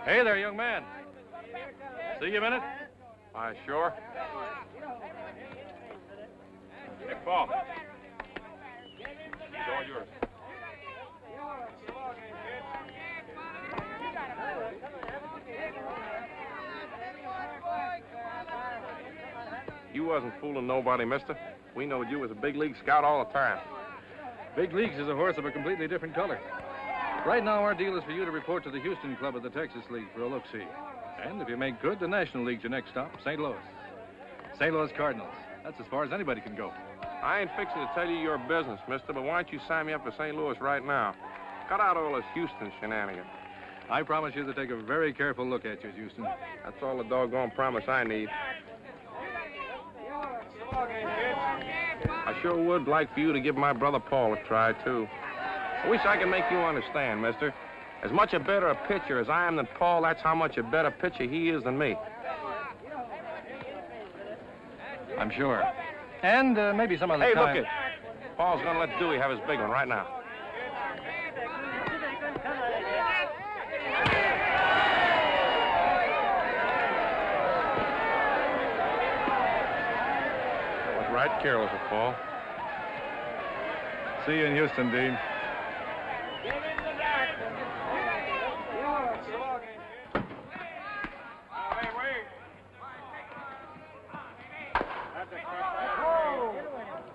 Hey there, young man. See you a minute? Sure. Hey, Paul. It's all yours. You wasn't fooling nobody, mister. We knowed you was a big league scout all the time. Big Leagues is a horse of a completely different color. Right now, our deal is for you to report to the Houston Club of the Texas League for a look-see. And if you make good, the National League's your next stop, St. Louis. St. Louis Cardinals. That's as far as anybody can go. I ain't fixing to tell you your business, mister, but why don't you sign me up for St. Louis right now? Cut out all this Houston shenanigans. I promise you to take a very careful look at you, Houston. That's all the doggone promise I need. I sure would like for you to give my brother Paul a try, too. I wish I could make you understand, mister. As much a better a pitcher as I am than Paul, that's how much a better pitcher he is than me. I'm sure. And maybe some other time. Hey, look it. Paul's gonna let Dewey have his big one right now. That was right careless of Paul. See you in Houston, Dean.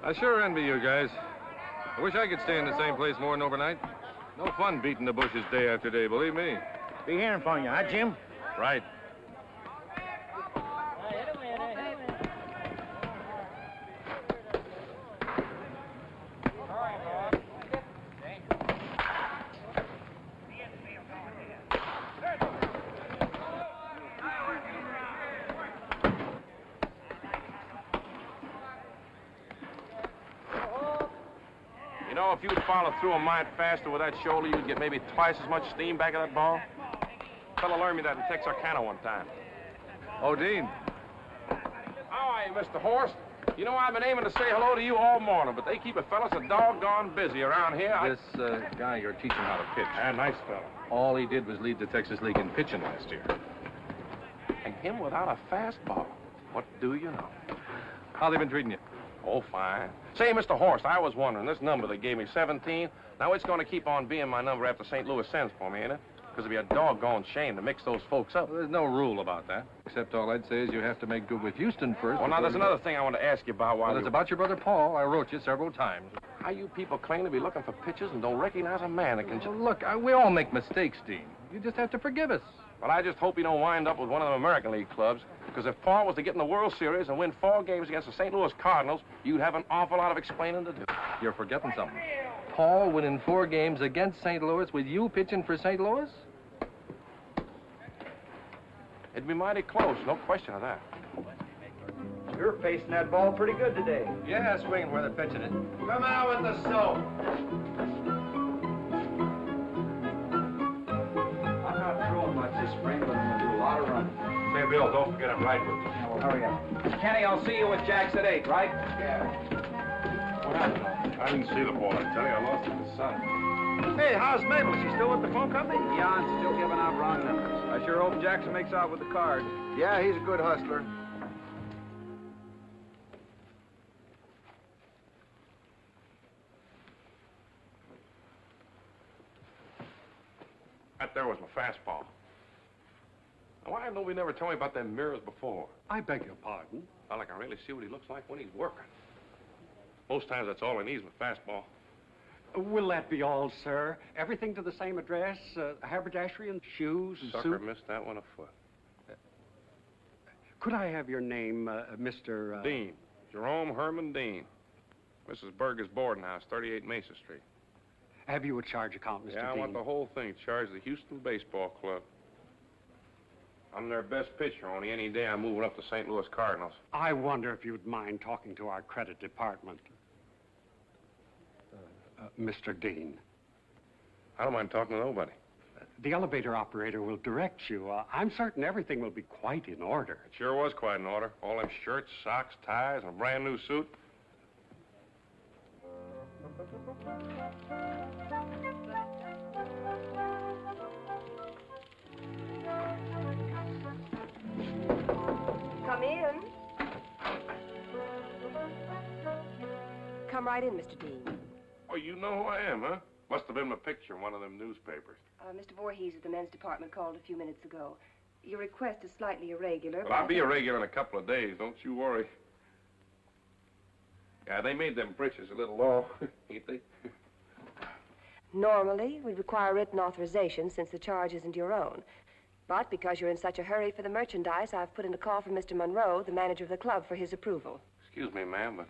I sure envy you guys. I wish I could stay in the same place more than overnight. No fun beating the bushes day after day, believe me. Be hearing from you, huh, Jim? Right. You know, if you'd follow through a mite faster with that shoulder, you'd get maybe twice as much steam back of that ball. A fella learned me that in Texarkana one time. Oh, Dean. How are you, Mr. Horst? You know, I've been aiming to say hello to you all morning, but they keep a fella so doggone busy around here. This guy you're teaching how to pitch. Nice fella. All he did was lead the Texas League in pitching last year. And him without a fastball. What do you know? How they been treating you? Oh, fine. Say, Mr. Horst, I was wondering, this number they gave me, 17, now it's going to keep on being my number after St. Louis sends for me, ain't it? Because it'd be a doggone shame to mix those folks up. Well, there's no rule about that. Except all I'd say is you have to make good with Houston first. Well, now, there's another thing I want to ask you about while it's about your brother Paul. I wrote you several times. How you people claim to be looking for pitches and don't recognize a man that can just... Well, look, we all make mistakes, Dean. You just have to forgive us. Well, I just hope you don't wind up with one of them American League clubs, because if Paul was to get in the World Series and win 4 games against the St. Louis Cardinals, you'd have an awful lot of explaining to do. You're forgetting something. Paul winning 4 games against St. Louis with you pitching for St. Louis? It'd be mighty close, no question of that. You're facing that ball pretty good today. Yeah, swinging where they're pitching it. Come out with the snow. I'm not throwing much this spring, but I'm going to do a lot of running. Say, Bill, don't forget I'm right with you. Yeah, well, hurry up. Kenny, I'll see you with Jack's at 8, right? Yeah. What happened? I didn't see the ball, I tell you. I lost it to the sun. Hey, how's Mabel? Is she still with the phone company? Yeah, I'm still giving out wrong numbers. I sure hope Jackson makes out with the card. Yeah, he's a good hustler. That there was my fastball. Now, why have nobody never told me about them mirrors before? I beg your pardon? Well, I can really see what he looks like when he's working. Most times that's all he needs with fastball. Will that be all, sir? Everything to the same address? Haberdashery and shoes and Sucker suit? missed that one a foot. Could I have your name, Mr. Dean. Jerome Herman Dean. Mrs. Berger's boarding house, 38 Mesa Street. Have you a charge account, Mr. Yeah, I Dean? want the whole thing charged to the Houston Baseball Club. I'm their best pitcher. Only any day I'm moving up to St. Louis Cardinals. I wonder if you'd mind talking to our credit department. Mr. Dean. I don't mind talking to nobody. The elevator operator will direct you. I'm certain everything will be quite in order. It sure was quite in order. All them shirts, socks, ties, and a brand new suit. Come in. Come right in, Mr. Dean. Oh, you know who I am, huh? Must have been my picture in one of them newspapers. Mr. Voorhees of the men's department called a few minutes ago. Your request is slightly irregular, Well, but I'll be irregular in a couple of days, don't you worry. Yeah, they made them britches a little low, ain't they? normally we require written authorization since the charge isn't your own. But because you're in such a hurry for the merchandise, I've put in a call from Mr. Monroe, the manager of the club, for his approval. Excuse me, ma'am, but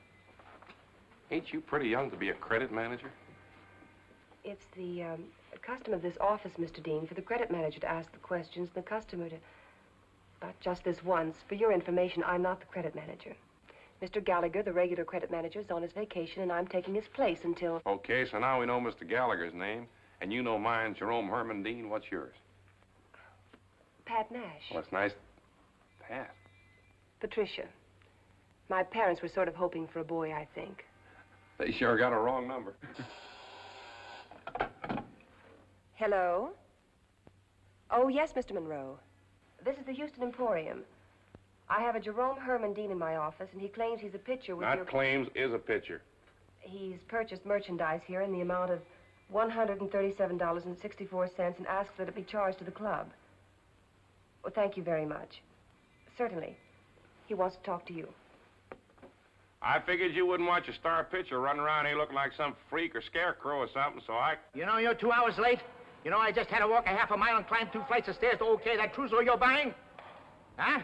ain't you pretty young to be a credit manager? It's the custom of this office, Mr. Dean, for the credit manager to ask the questions and the customer to... But just this once, for your information, I'm not the credit manager. Mr. Gallagher, the regular credit manager, is on his vacation, and I'm taking his place until... Okay, so now we know Mr. Gallagher's name, and you know mine, Jerome Herman Dean. What's yours? Pat Nash. Well, it's nice. Pat. Patricia. My parents were sort of hoping for a boy, I think. They sure got a wrong number. Hello? Oh, yes, Mr. Monroe. This is the Houston Emporium. I have a Jerome Herman Dean in my office, and he claims he's a pitcher with Not claims, is a pitcher. He's purchased merchandise here in the amount of $137.64 and asks that it be charged to the club. Well, thank you very much. Certainly. He wants to talk to you. I figured you wouldn't watch a star pitcher running around here looking like some freak or scarecrow or something, so I... You know, you're 2 hours late. You know, I just had to walk a half a mile and climb 2 flights of stairs to okay that trousseau you're buying. Huh?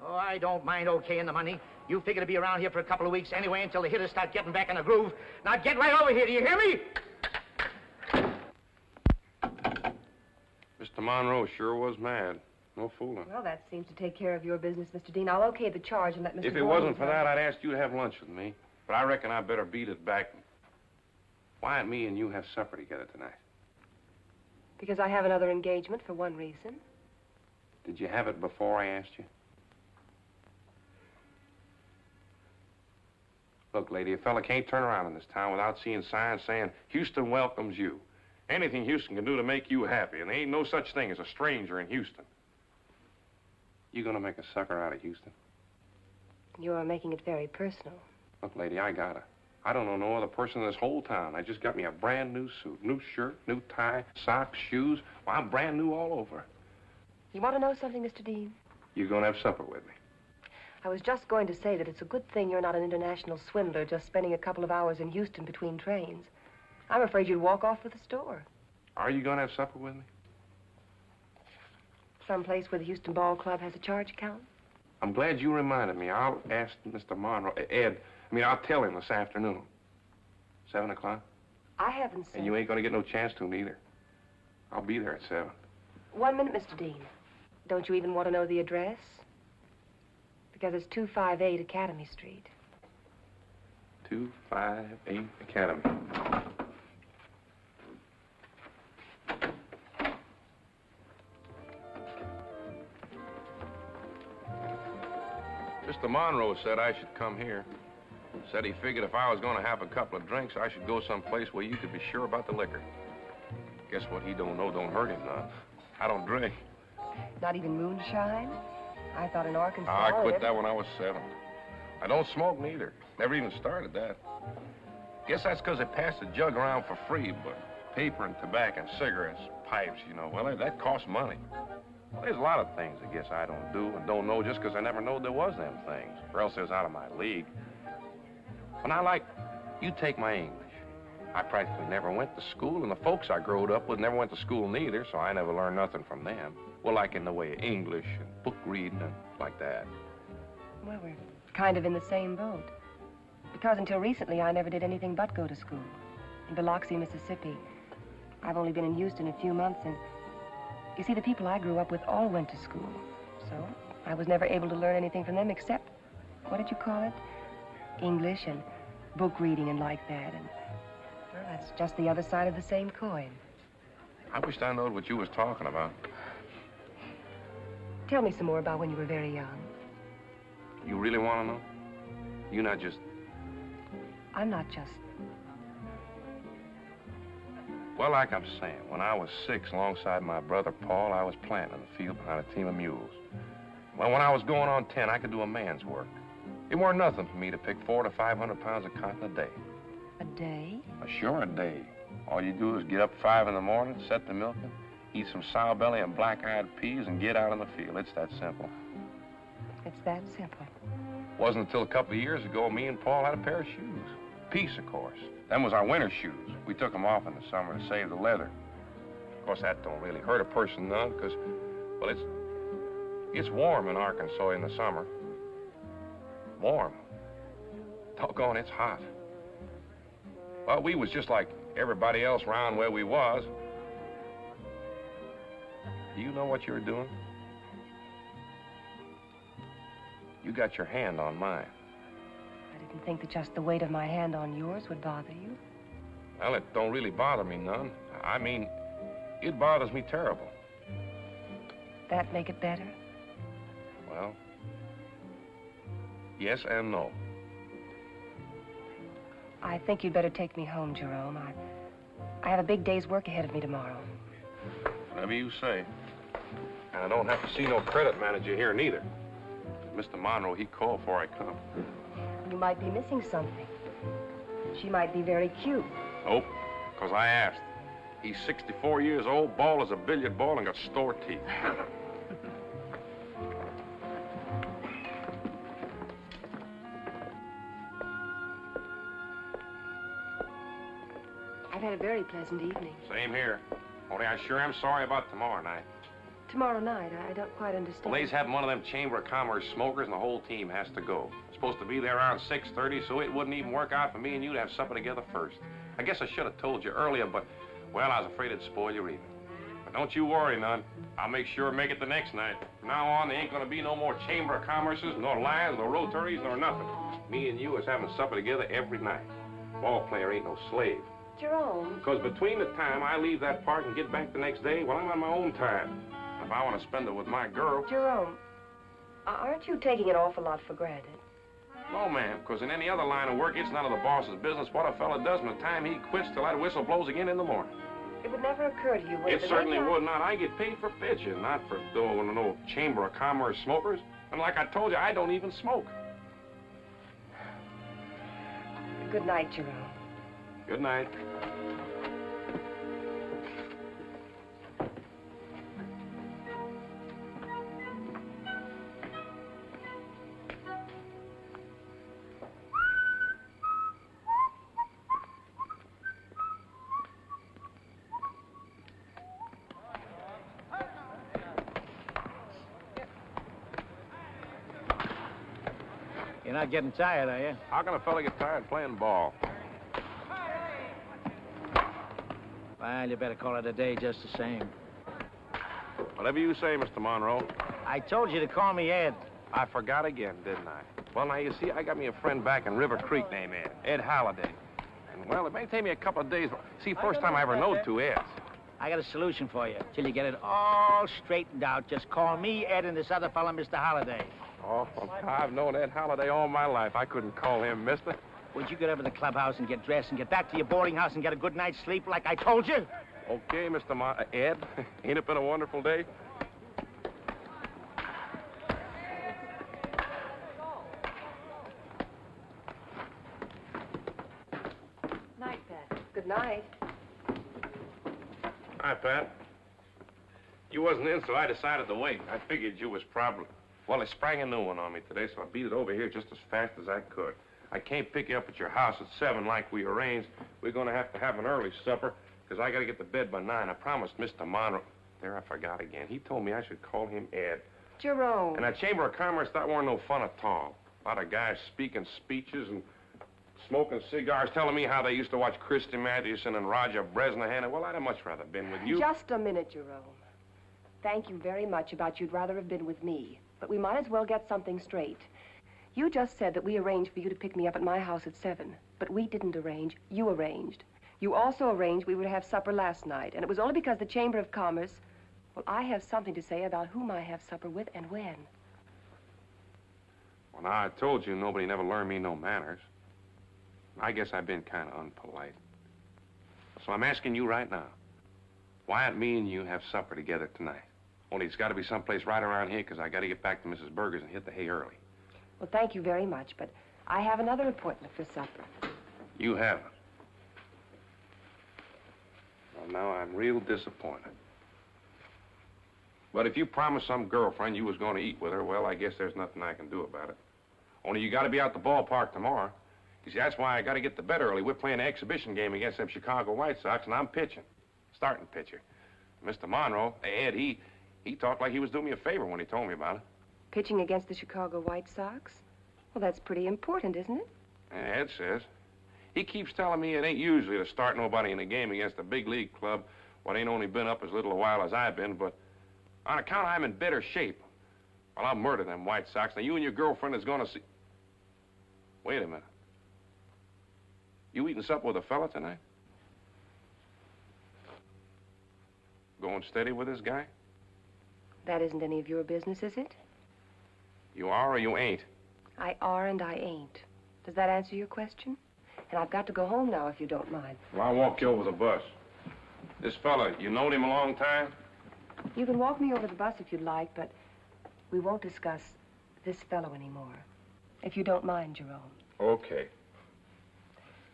Oh, I don't mind okaying the money. You figure to be around here for a couple of weeks anyway until the hitters start getting back in the groove. Now get right over here, do you hear me? Mr. Monroe sure was mad. No fooling. Well, that seems to take care of your business, Mr. Dean. I'll okay the charge and let Mr. If it wasn't for that, I'd ask you to have lunch with me. But I reckon I better beat it back. Why don't me and you have supper together tonight? Because I have another engagement, for one reason. Did you have it before I asked you? Look, lady, a fella can't turn around in this town without seeing signs saying, Houston welcomes you. Anything Houston can do to make you happy, and there ain't no such thing as a stranger in Houston. You gonna make a sucker out of Houston? You're making it very personal. Look, lady, I gotta. I don't know no other person in this whole town. I just got me a brand new suit, new shirt, new tie, socks, shoes. Well, I'm brand new all over. You want to know something, Mr. Dean? You gonna have supper with me? I was just going to say that it's a good thing you're not an international swindler just spending a couple of hours in Houston between trains. I'm afraid you'd walk off with the store. Are you gonna have supper with me? Someplace where the Houston Ball Club has a charge account? I'm glad you reminded me. I'll ask Mr. Monroe, I'll tell him this afternoon. 7 o'clock? I haven't said... And you ain't gonna get no chance to neither. I'll be there at 7. 1 minute, Mr. Dean. Don't you even want to know the address? Because it's 258 Academy Street. 258 Academy. Mr. Monroe said I should come here. Said he figured if I was going to have a couple of drinks, I should go someplace where you could be sure about the liquor. Guess what he don't know don't hurt him none. I don't drink. Not even moonshine? I thought in Arkansas... I quit that when I was 7. I don't smoke neither. Never even started that. Guess that's because they passed the jug around for free, but paper and tobacco and cigarettes, pipes, you know, well, that costs money. Well, there's a lot of things I guess I don't do and don't know just because I never knowed there was them things, or else it was out of my league. But now, like, you take my English. I practically never went to school, and the folks I growed up with never went to school neither, so I never learned nothing from them. Well, like in the way of English and book reading and like that. Well, we're kind of in the same boat. Because until recently, I never did anything but go to school. In Biloxi, Mississippi. I've only been in Houston a few months, and you see, the people I grew up with all went to school. So I was never able to learn anything from them except, what did you call it? English and book reading and like that. And well, that's just the other side of the same coin. I wished I knowed what you was talking about. Tell me some more about when you were very young. You really want to know? You not just... I'm not just... Well, like I'm saying, when I was 6, alongside my brother Paul, I was planting in the field behind a team of mules. Well, when I was going on 10, I could do a man's work. It weren't nothing for me to pick 400 to 500 pounds of cotton a day. A day? Sure, a day. All you do is get up 5 in the morning, set the milking, eat some sow belly and black-eyed peas, and get out in the field. It's that simple. It's that simple. Wasn't until a couple of years ago me and Paul had a pair of shoes. Piece, of course. Them was our winter shoes. We took them off in the summer to save the leather. Of course, that don't really hurt a person none, because, well, it's warm in Arkansas in the summer. Warm. Doggone, it's hot. Well, we was just like everybody else around where we was. Do you know what you're doing? You got your hand on mine. I didn't think that just the weight of my hand on yours would bother you. Well, it don't really bother me none. I mean, it bothers me terrible. That make it better? Well, yes and no. I think you'd better take me home, Jerome. I have a big day's work ahead of me tomorrow. Whatever you say. And I don't have to see no credit manager here neither. Mr. Monroe, he called before I come. You might be missing something. She might be very cute. Nope, because I asked. He's 64 years old, bald as a billiard ball, and got store teeth. I've had a very pleasant evening. Same here. Only I sure am sorry about tomorrow night. Tomorrow night, I don't quite understand. Well, they's having one of them Chamber of Commerce smokers, and the whole team has to go. Supposed to be there around 6:30, so it wouldn't even work out for me and you to have supper together first. I guess I should have told you earlier, but, well, I was afraid it'd spoil your evening. But don't you worry none. I'll make sure to make it the next night. From now on, there ain't gonna be no more Chamber of Commerces, nor Lions, nor Rotaries, nor nothing. Me and you is having supper together every night. Ball player ain't no slave. Jerome. Because between the time I leave that park and get back the next day, well, I'm on my own time. If I want to spend it with my girl... Jerome, aren't you taking an awful lot for granted? No, ma'am, because in any other line of work, it's none of the boss's business what a fella does from the time he quits till that whistle blows again in the morning. It would never occur to you, would it? It certainly would not. I get paid for pitching, not for doing no Chamber of Commerce smokers. And like I told you, I don't even smoke. Good night, Jerome. Good night. You're not getting tired, are you? How can a fella get tired playing ball? Well, you better call it a day just the same. Whatever you say, Mr. Monroe. I told you to call me Ed. I forgot again, didn't I? Well, now, you see, I got me a friend back in River Creek named Ed Halliday. And, well, it may take me a couple of days. See, first time I ever knowed two Eds. I got a solution for you. Till you get it all straightened out, just call me Ed and this other fella, Mr. Halliday. Oh, I've known Ed Halliday all my life. I couldn't call him mister. Would you get over to the clubhouse and get dressed and get back to your boarding house and get a good night's sleep like I told you? Okay, Mr. Ed. Ain't it been a wonderful day? Night, Pat. Good night. Hi, Pat. You wasn't in, so I decided to wait. I figured you was probably... Well, they sprang a new one on me today, so I beat it over here just as fast as I could. I can't pick you up at your house at 7 like we arranged. We're going to have an early supper, because I got to get to bed by 9. I promised Mr. Monroe... There, I forgot again. He told me I should call him Ed. Jerome. And that Chamber of Commerce, that weren't no fun at all. A lot of guys speaking speeches and smoking cigars, telling me how they used to watch Christy Mathewson and Roger Bresnahan. Well, I'd have much rather been with you. Just a minute, Jerome. Thank you very much about you'd rather have been with me. But we might as well get something straight. You just said that we arranged for you to pick me up at my house at 7. But we didn't arrange. You arranged. You also arranged we would have supper last night. And it was only because the Chamber of Commerce... Well, I have something to say about whom I have supper with and when. Well, now, I told you nobody never learned me no manners. I guess I've been kind of unpolite. So I'm asking you right now, why don't me and you have supper together tonight? Only it's got to be someplace right around here because I got to get back to Mrs. Berger's and hit the hay early. Well, thank you very much, but I have another appointment for supper. You haven't. Well, now I'm real disappointed. But if you promised some girlfriend you was going to eat with her, well, I guess there's nothing I can do about it. Only you got to be out the ballpark tomorrow. You see, that's why I got to get to bed early. We're playing an exhibition game against them Chicago White Sox, and I'm pitching. Starting pitcher. Mr. Monroe, Ed, he talked like he was doing me a favor when he told me about it. Pitching against the Chicago White Sox? Well, that's pretty important, isn't it? Ed says. He keeps telling me it ain't usually to start nobody in a game against a big league club what ain't only been up as little a while as I've been, but on account I'm in better shape. Well, I'll murder them White Sox. Now, you and your girlfriend is going to see... Wait a minute. You eating supper with a fella tonight? Going steady with this guy? That isn't any of your business, is it? You are or you ain't? I are and I ain't. Does that answer your question? And I've got to go home now, if you don't mind. Well, I'll walk you over the bus. This fella, you known him a long time? You can walk me over the bus if you'd like, but we won't discuss this fellow anymore. If you don't mind, Jerome. Okay.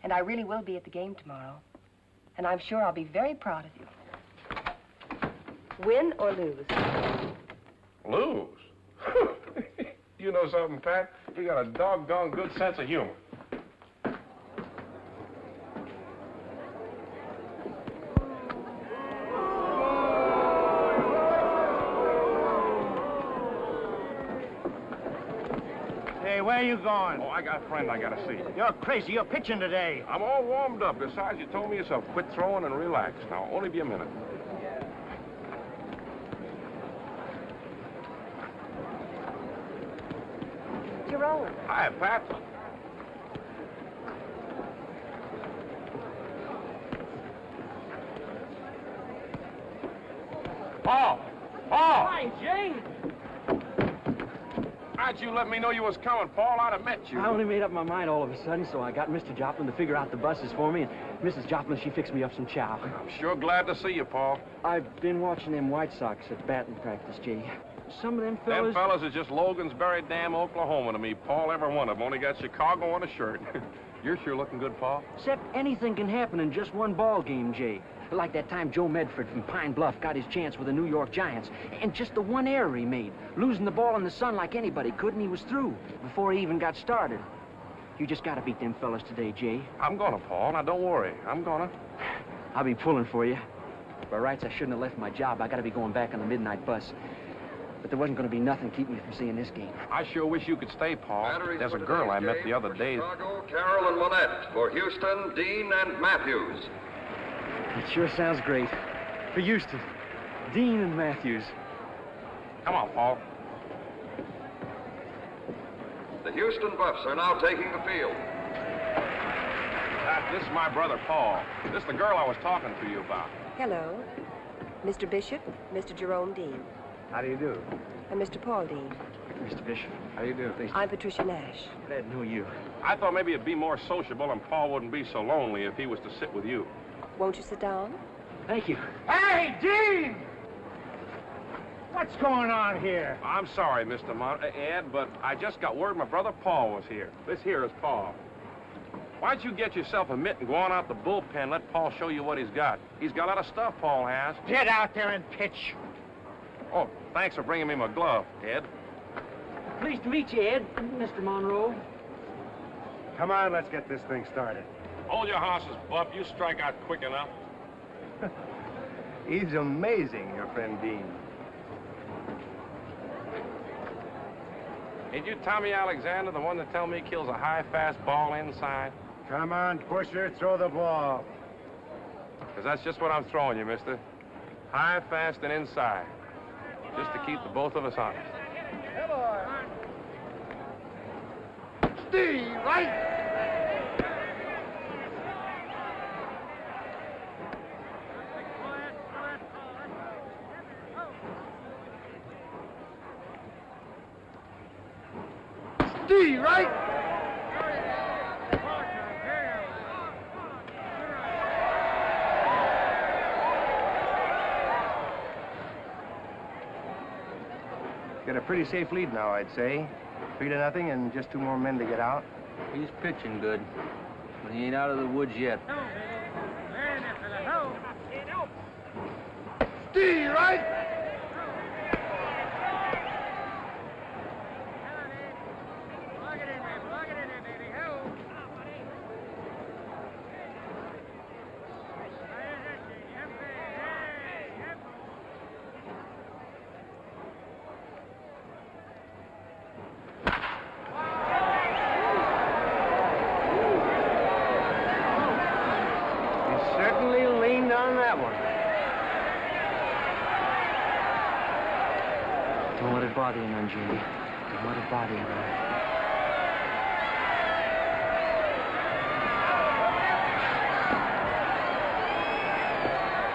And I really will be at the game tomorrow. And I'm sure I'll be very proud of you. Win or lose? Lose? You know something, Pat? You got a doggone good sense of humor. Hey, where are you going? Oh, I got a friend I gotta see. You're crazy. You're pitching today. I'm all warmed up. Besides, you told me yourself, quit throwing and relax. Now, only be a minute. Jerome. Hi, Pat. Paul! Paul! Hi, Jay. Why'd you let me know you was coming, Paul? I'd have met you. I only made up my mind all of a sudden, so I got Mr. Joplin to figure out the buses for me, and Mrs. Joplin, she fixed me up some chow. I'm sure glad to see you, Paul. I've been watching them White Sox at batting practice, Jay. Some of them fellas... Them fellas are just Logansbury Dam, Oklahoma to me, Paul. Every one of them. Only got Chicago on a shirt. You're sure looking good, Paul. Except anything can happen in just one ball game, Jay. Like that time Joe Medford from Pine Bluff got his chance with the New York Giants. And just the one error he made. Losing the ball in the sun like anybody could, and he was through before he even got started. You just gotta beat them fellas today, Jay. I'm gonna, Paul. Now, don't worry. I'm gonna. I'll be pulling for you. By rights, I shouldn't have left my job. I gotta be going back on the midnight bus. But there wasn't gonna be nothing keeping me from seeing this game. I sure wish you could stay, Paul. There's a girl I met the other day. Chicago, Carroll and Monette. For Houston, Dean and Matthews. It sure sounds great. For Houston, Dean and Matthews. Come on, Paul. The Houston Buffs are now taking the field. This is my brother, Paul. This is the girl I was talking to you about. Hello. Mr. Bishop, Mr. Jerome Dean. How do you do? And Mr. Paul Dean. Mr. Bishop. How do you do? I'm Patricia Nash. Glad to know you. I thought maybe it'd be more sociable and Paul wouldn't be so lonely if he was to sit with you. Won't you sit down? Thank you. Hey, Dean! What's going on here? I'm sorry, Mr. Ed, but I just got word my brother Paul was here. This here is Paul. Why don't you get yourself a mitt and go on out the bullpen and let Paul show you what he's got? He's got a lot of stuff, Paul has. Get out there and pitch. Oh, thanks for bringing me my glove, Ed. Pleased to meet you, Ed. Mr. Monroe. Come on, let's get this thing started. Hold your horses, Bub. You strike out quick enough. He's amazing, your friend Dean. Ain't you Tommy Alexander, the one that tell me kills a high, fast ball inside? Come on, pusher, throw the ball. Because that's just what I'm throwing you, mister. High, fast, and inside. Just to keep the both of us honest. Come on. Steve, right? Steve, right? Got a pretty safe lead now, I'd say. 3-0 and just 2 more men to get out. He's pitching good, but he ain't out of the woods yet. D, right? Certainly leaned on that one. Don't let it bother you none, Jimmy. Don't let it bother you none.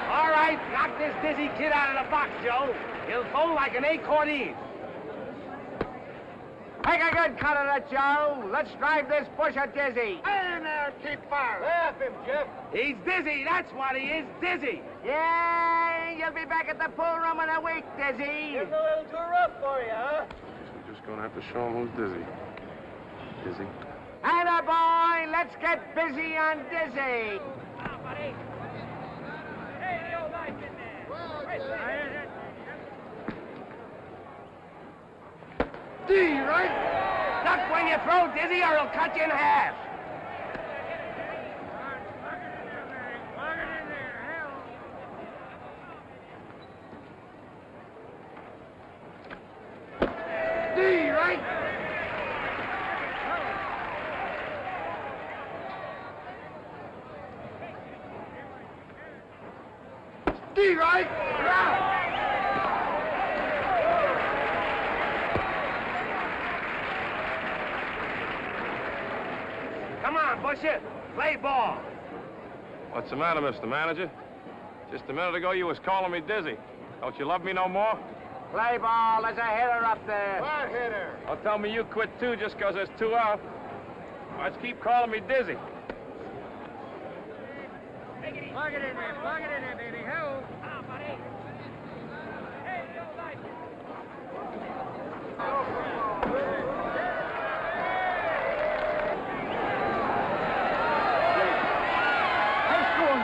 All right, knock this dizzy kid out of the box, Joe. He'll fold like an accordion. Take a good cut of it, Joe. Let's drive this busher dizzy. In there, keep firing. Laugh him, Jeff. He's dizzy, that's what he is, dizzy. Yeah, you'll be back at the pool room in a week, Dizzy. It's a little too rough for you, huh? We're just gonna have to show him who's dizzy. Dizzy. Atta boy, let's get busy on Dizzy. D, right? Duck when you throw, Dizzy, or he'll cut you in half. D, right? D, right? Out. Come on, Busher. Play ball. What's the matter, Mr. Manager? Just a minute ago, you was calling me dizzy. Don't you love me no more? Play ball. There's a hitter up there. What hitter? Don't tell me you quit, too, just 'cause there's 2 out. Why'd you keep calling me dizzy? Plug it in there, baby. Ho! Ah, buddy. Hey, you don't like it.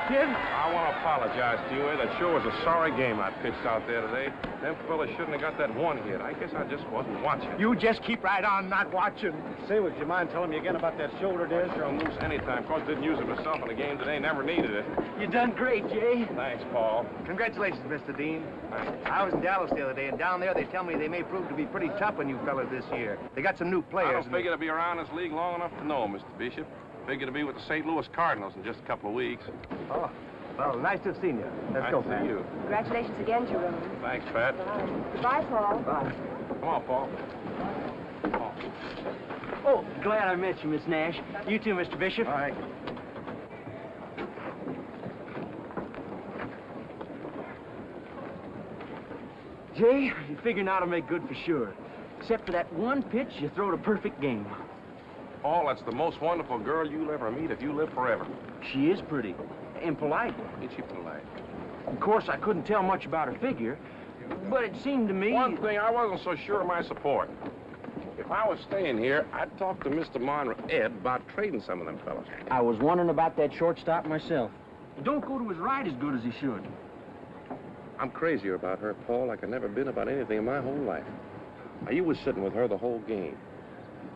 Kid. I want to apologize to you, That sure was a sorry game I pitched out there today. Them fellas shouldn't have got that 1 hit. I guess I just wasn't watching. You just keep right on not watching. Say, would you mind telling me again about that shoulder disc? Sure, I'll lose anytime. Of course, didn't use it myself in the game today. Never needed it. You done great, Jay. Thanks, Paul. Congratulations, Mr. Dean. Thanks. I was in Dallas the other day, and down there they tell me they may prove to be pretty tough on you fellas this year. They got some new I players. don't figure to be around this league long enough to know, Mr. Bishop. Figure to be with the St. Louis Cardinals in just a couple of weeks. Oh, well, nice to have seen you. Let's Nice go, to Pat. see you. Congratulations again, Jerome. Thanks, Pat. Bye. Goodbye, Paul. Bye. Come on, Paul. Paul. Oh, glad I met you, Miss Nash. You too, Mr. Bishop. All right. Jay, you figure now to make good for sure. Except for that one pitch, you throwed a perfect game. Paul, that's the most wonderful girl you'll ever meet if you live forever. She is pretty and polite. Ain't she polite? Of course, I couldn't tell much about her figure, but it seemed to me... One thing, I wasn't so sure of my support. If I was staying here, I'd talk to Mr. Monroe, Ed, about trading some of them fellas. I was wondering about that shortstop myself. He don't go to his right as good as he should. I'm crazier about her, Paul, like I've never been about anything in my whole life. Now, you was sitting with her the whole game.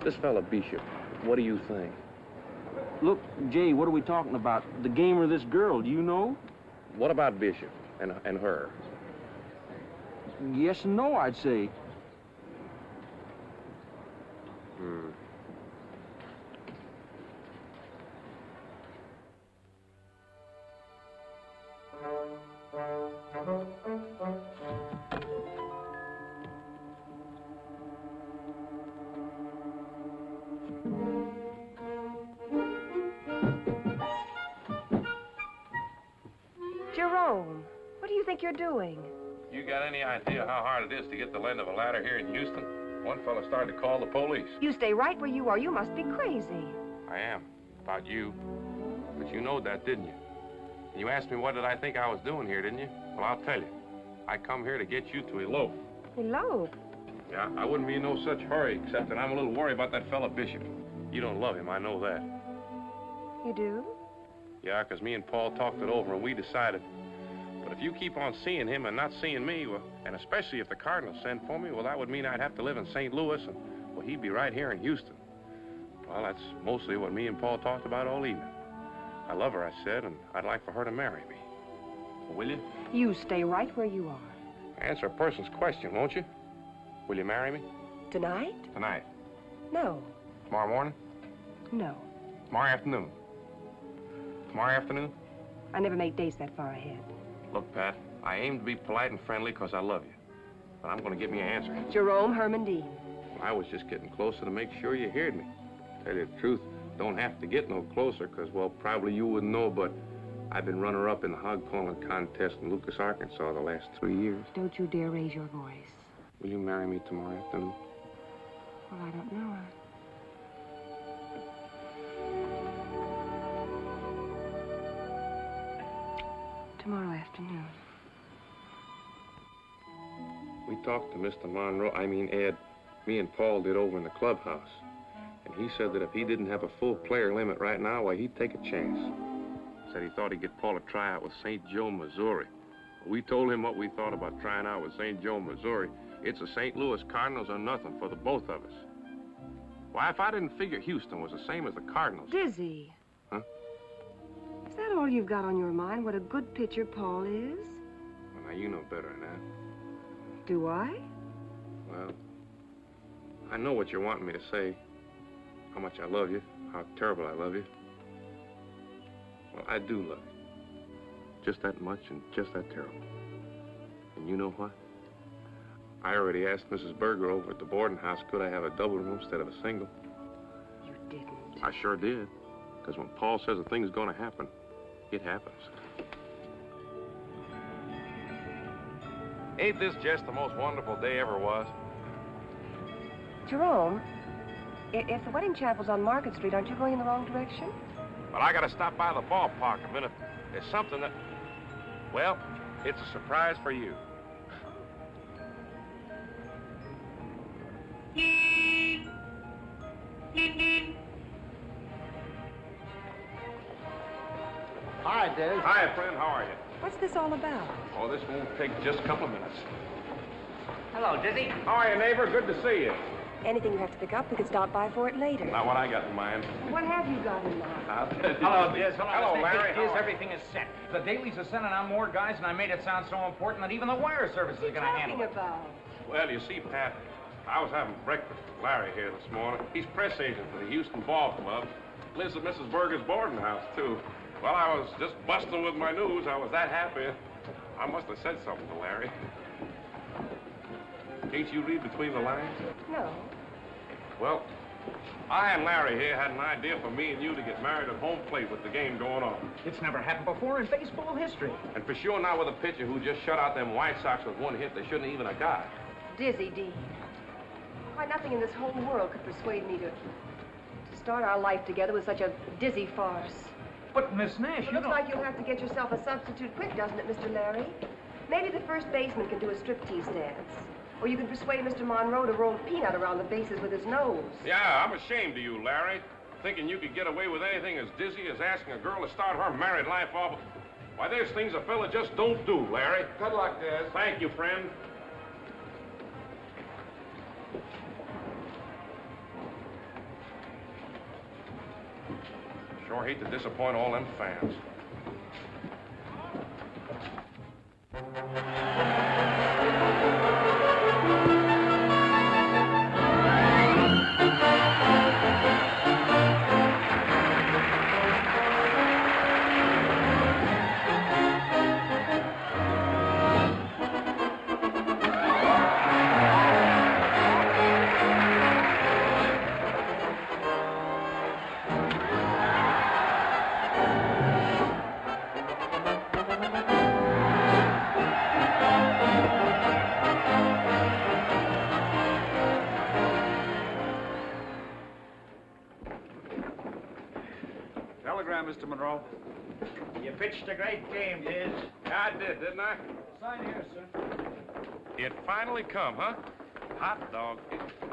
This fella Bishop, what do you think? Look, Jay, what are we talking about? The game or this girl, do you know? What about Bishop and her? Yes and no, I'd say. Jerome, what do you think you're doing? You got any idea how hard it is to get the end of a ladder here in Houston? One fella started to call the police. You stay right where you are. You must be crazy. I am. About you. But you know that, didn't you? And you asked me what did I think I was doing here, didn't you? Well, I'll tell you. I come here to get you to elope. Elope? Yeah, I wouldn't be in no such hurry, except that I'm a little worried about that fella Bishop. You don't love him, I know that. You do? Yeah, 'cause me and Paul talked it over and we decided. But if you keep on seeing him and not seeing me, well, and especially if the Cardinals send for me, well, that would mean I'd have to live in St. Louis, and, well, he'd be right here in Houston. Well, that's mostly what me and Paul talked about all evening. I love her, I said, and I'd like for her to marry me. Well, will you? You stay right where you are. Answer a person's question, won't you? Will you marry me? Tonight? Tonight. No. Tomorrow morning? No. Tomorrow afternoon? Tomorrow afternoon? I never make dates that far ahead. Look, Pat, I aim to be polite and friendly 'cause I love you. But I'm going to give me an answer. Jerome Herman Dean. Well, I was just getting closer to make sure you heard me. Tell you the truth, don't have to get no closer 'cause, well, probably you wouldn't know, but I've been runner-up in the hog calling contest in Lucas, Arkansas the last 3 years. Don't you dare raise your voice. Will you marry me tomorrow afternoon? Well, I don't know. Tomorrow afternoon. We talked to Mr. Ed, me and Paul did over in the clubhouse. And he said that if he didn't have a full player limit right now, why, he'd take a chance. Said he thought he'd get Paul to try out with St. Joe, Missouri. We told him what we thought about trying out with St. Joe, Missouri. It's the St. Louis Cardinals or nothing for the both of us. Why, if I didn't figure Houston was the same as the Cardinals... Dizzy. Huh? Is that all you've got on your mind, what a good pitcher Paul is? Well, now, you know better than that. Do I? Well, I know what you're wanting me to say. How much I love you, how terrible I love you. Well, I do love you. Just that much and just that terrible. And you know what? I already asked Mrs. Berger over at the boarding house, could I have a double room instead of a single? You didn't. I sure did. Because when Paul says a thing's going to happen, it happens. Ain't this just the most wonderful day ever was? Jerome, if the wedding chapel's on Market Street, aren't you going in the wrong direction? But I got to stop by the ballpark a minute. There's something that... Well, it's a surprise for you. Hi, Diz. Hi, friend. How are you? What's this all about? Oh, this won't take just a couple of minutes. Hello, Dizzy. How are you, neighbor? Good to see you. Anything you have to pick up, we could stop by for it later. Not what I got in mind. What have you got in mind? Hello, Diz. Hello, Larry. Diz, everything is set. The dailies are sending out more guys, and I made it sound so important that even the wire service is going to handle it. About? Well, you see, Pat, I was having breakfast with Larry here this morning. He's press agent for the Houston Ball Club. Lives at Mrs. Berger's boarding house, too. Well, I was just busting with my news. I was that happy. I must have said something to Larry. Can't you read between the lines? No. Well, I and Larry here had an idea for me and you to get married at home plate with the game going on. It's never happened before in baseball history. And for sure not with a pitcher who just shut out them White Sox with one hit they shouldn't even have got. Dizzy, Dean. Why, nothing in this whole world could persuade me to start our life together with such a dizzy farce. But, Miss Nash, It looks like you'll have to get yourself a substitute quick, doesn't it, Mr. Larry? Maybe the first baseman can do a striptease dance. Or you can persuade Mr. Monroe to roll peanut around the bases with his nose. Yeah, I'm ashamed of you, Larry. Thinking you could get away with anything as dizzy as asking a girl to start her married life off. Why, there's things a fella just don't do, Larry. Good luck, Diz. Thank you, friend. Sure hate to disappoint all them fans. Telegram, Mr. Monroe. You pitched a great game, Diz. Yeah, I did, didn't I? Sign here, sir. It finally come, huh? Hot dog.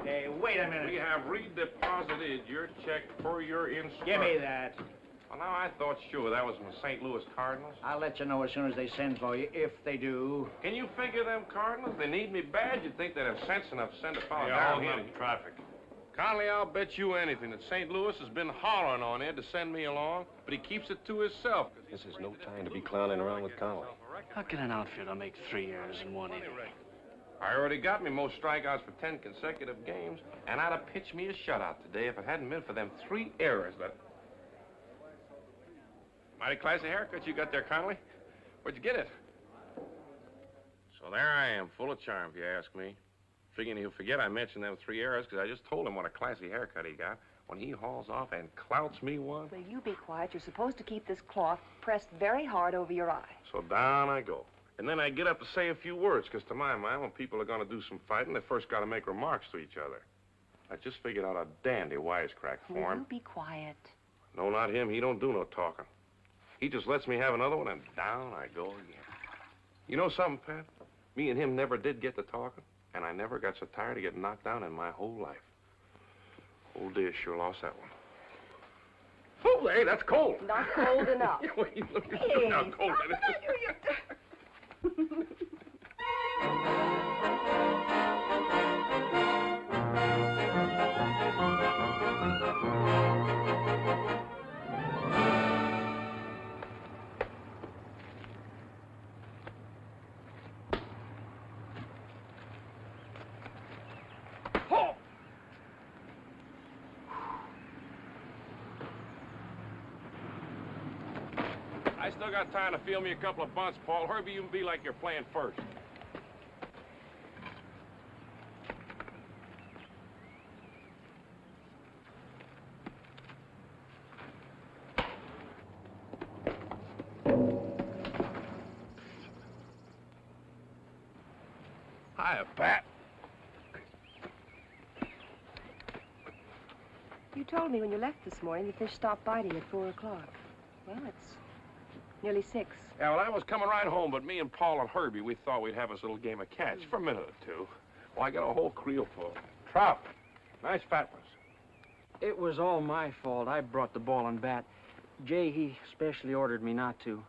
Hey, wait a minute. We have redeposited your check per your instruction. Give me that. Well, now, I thought sure that was from the St. Louis Cardinals. I'll let you know as soon as they send for you, if they do. Can you figure them Cardinals? They need me bad. You'd think they'd have sense enough to send a fellow Hey, down hold here. up traffic. Conley, I'll bet you anything that St. Louis has been hollering on Ed to send me along, but he keeps it to himself. This is no time to be clowning around with Conley. How can an outfielder make 3 errors in 1 inning? I already got me most strikeouts for 10 consecutive games, and I'd have pitched me a shutout today if it hadn't been for them 3 errors that... Mighty classy haircut you got there, Conley. Where'd you get it? So there I am, full of charm, if you ask me. Figuring he'll forget I mentioned them 3 errors, because I just told him what a classy haircut he got when he hauls off and clouts me one. Will you be quiet? You're supposed to keep this cloth pressed very hard over your eye. So down I go. And then I get up to say a few words, because to my mind, when people are going to do some fighting, they first got to make remarks to each other. I just figured out a dandy wisecrack for Will him. you be quiet? No, not him. He don't do no talking. He just lets me have another one, and down I go again. You know something, Pat? Me and him never did get to talking, and I never got so tired of getting knocked down in my whole life. Old dear sure lost that one. Oh, hey, that's cold. Not cold enough. Wait, look, Hey, how cold it is. I still got time to field me a couple of bunts, Paul. Herbie, you can be like you're playing first. Hiya, Pat. You told me when you left this morning the fish stopped biting at 4 o'clock. Well, it's nearly 6. Yeah, well, I was coming right home, but me and Paul and Herbie, we thought we'd have us a little game of catch for a minute or two. Well, I got a whole creel full. Trout. Nice fat ones. It was all my fault. I brought the ball and bat. Jay, he specially ordered me not to.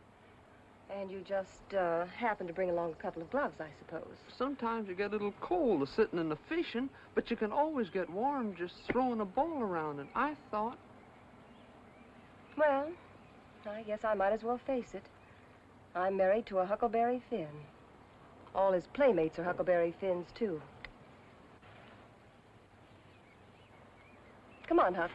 And you just happened to bring along a couple of gloves, I suppose. Sometimes you get a little cold sitting in the fishing, but you can always get warm just throwing a ball around. And I thought... Well, I guess I might as well face it. I'm married to a Huckleberry Finn. All his playmates are Huckleberry Finns, too. Come on, Huck.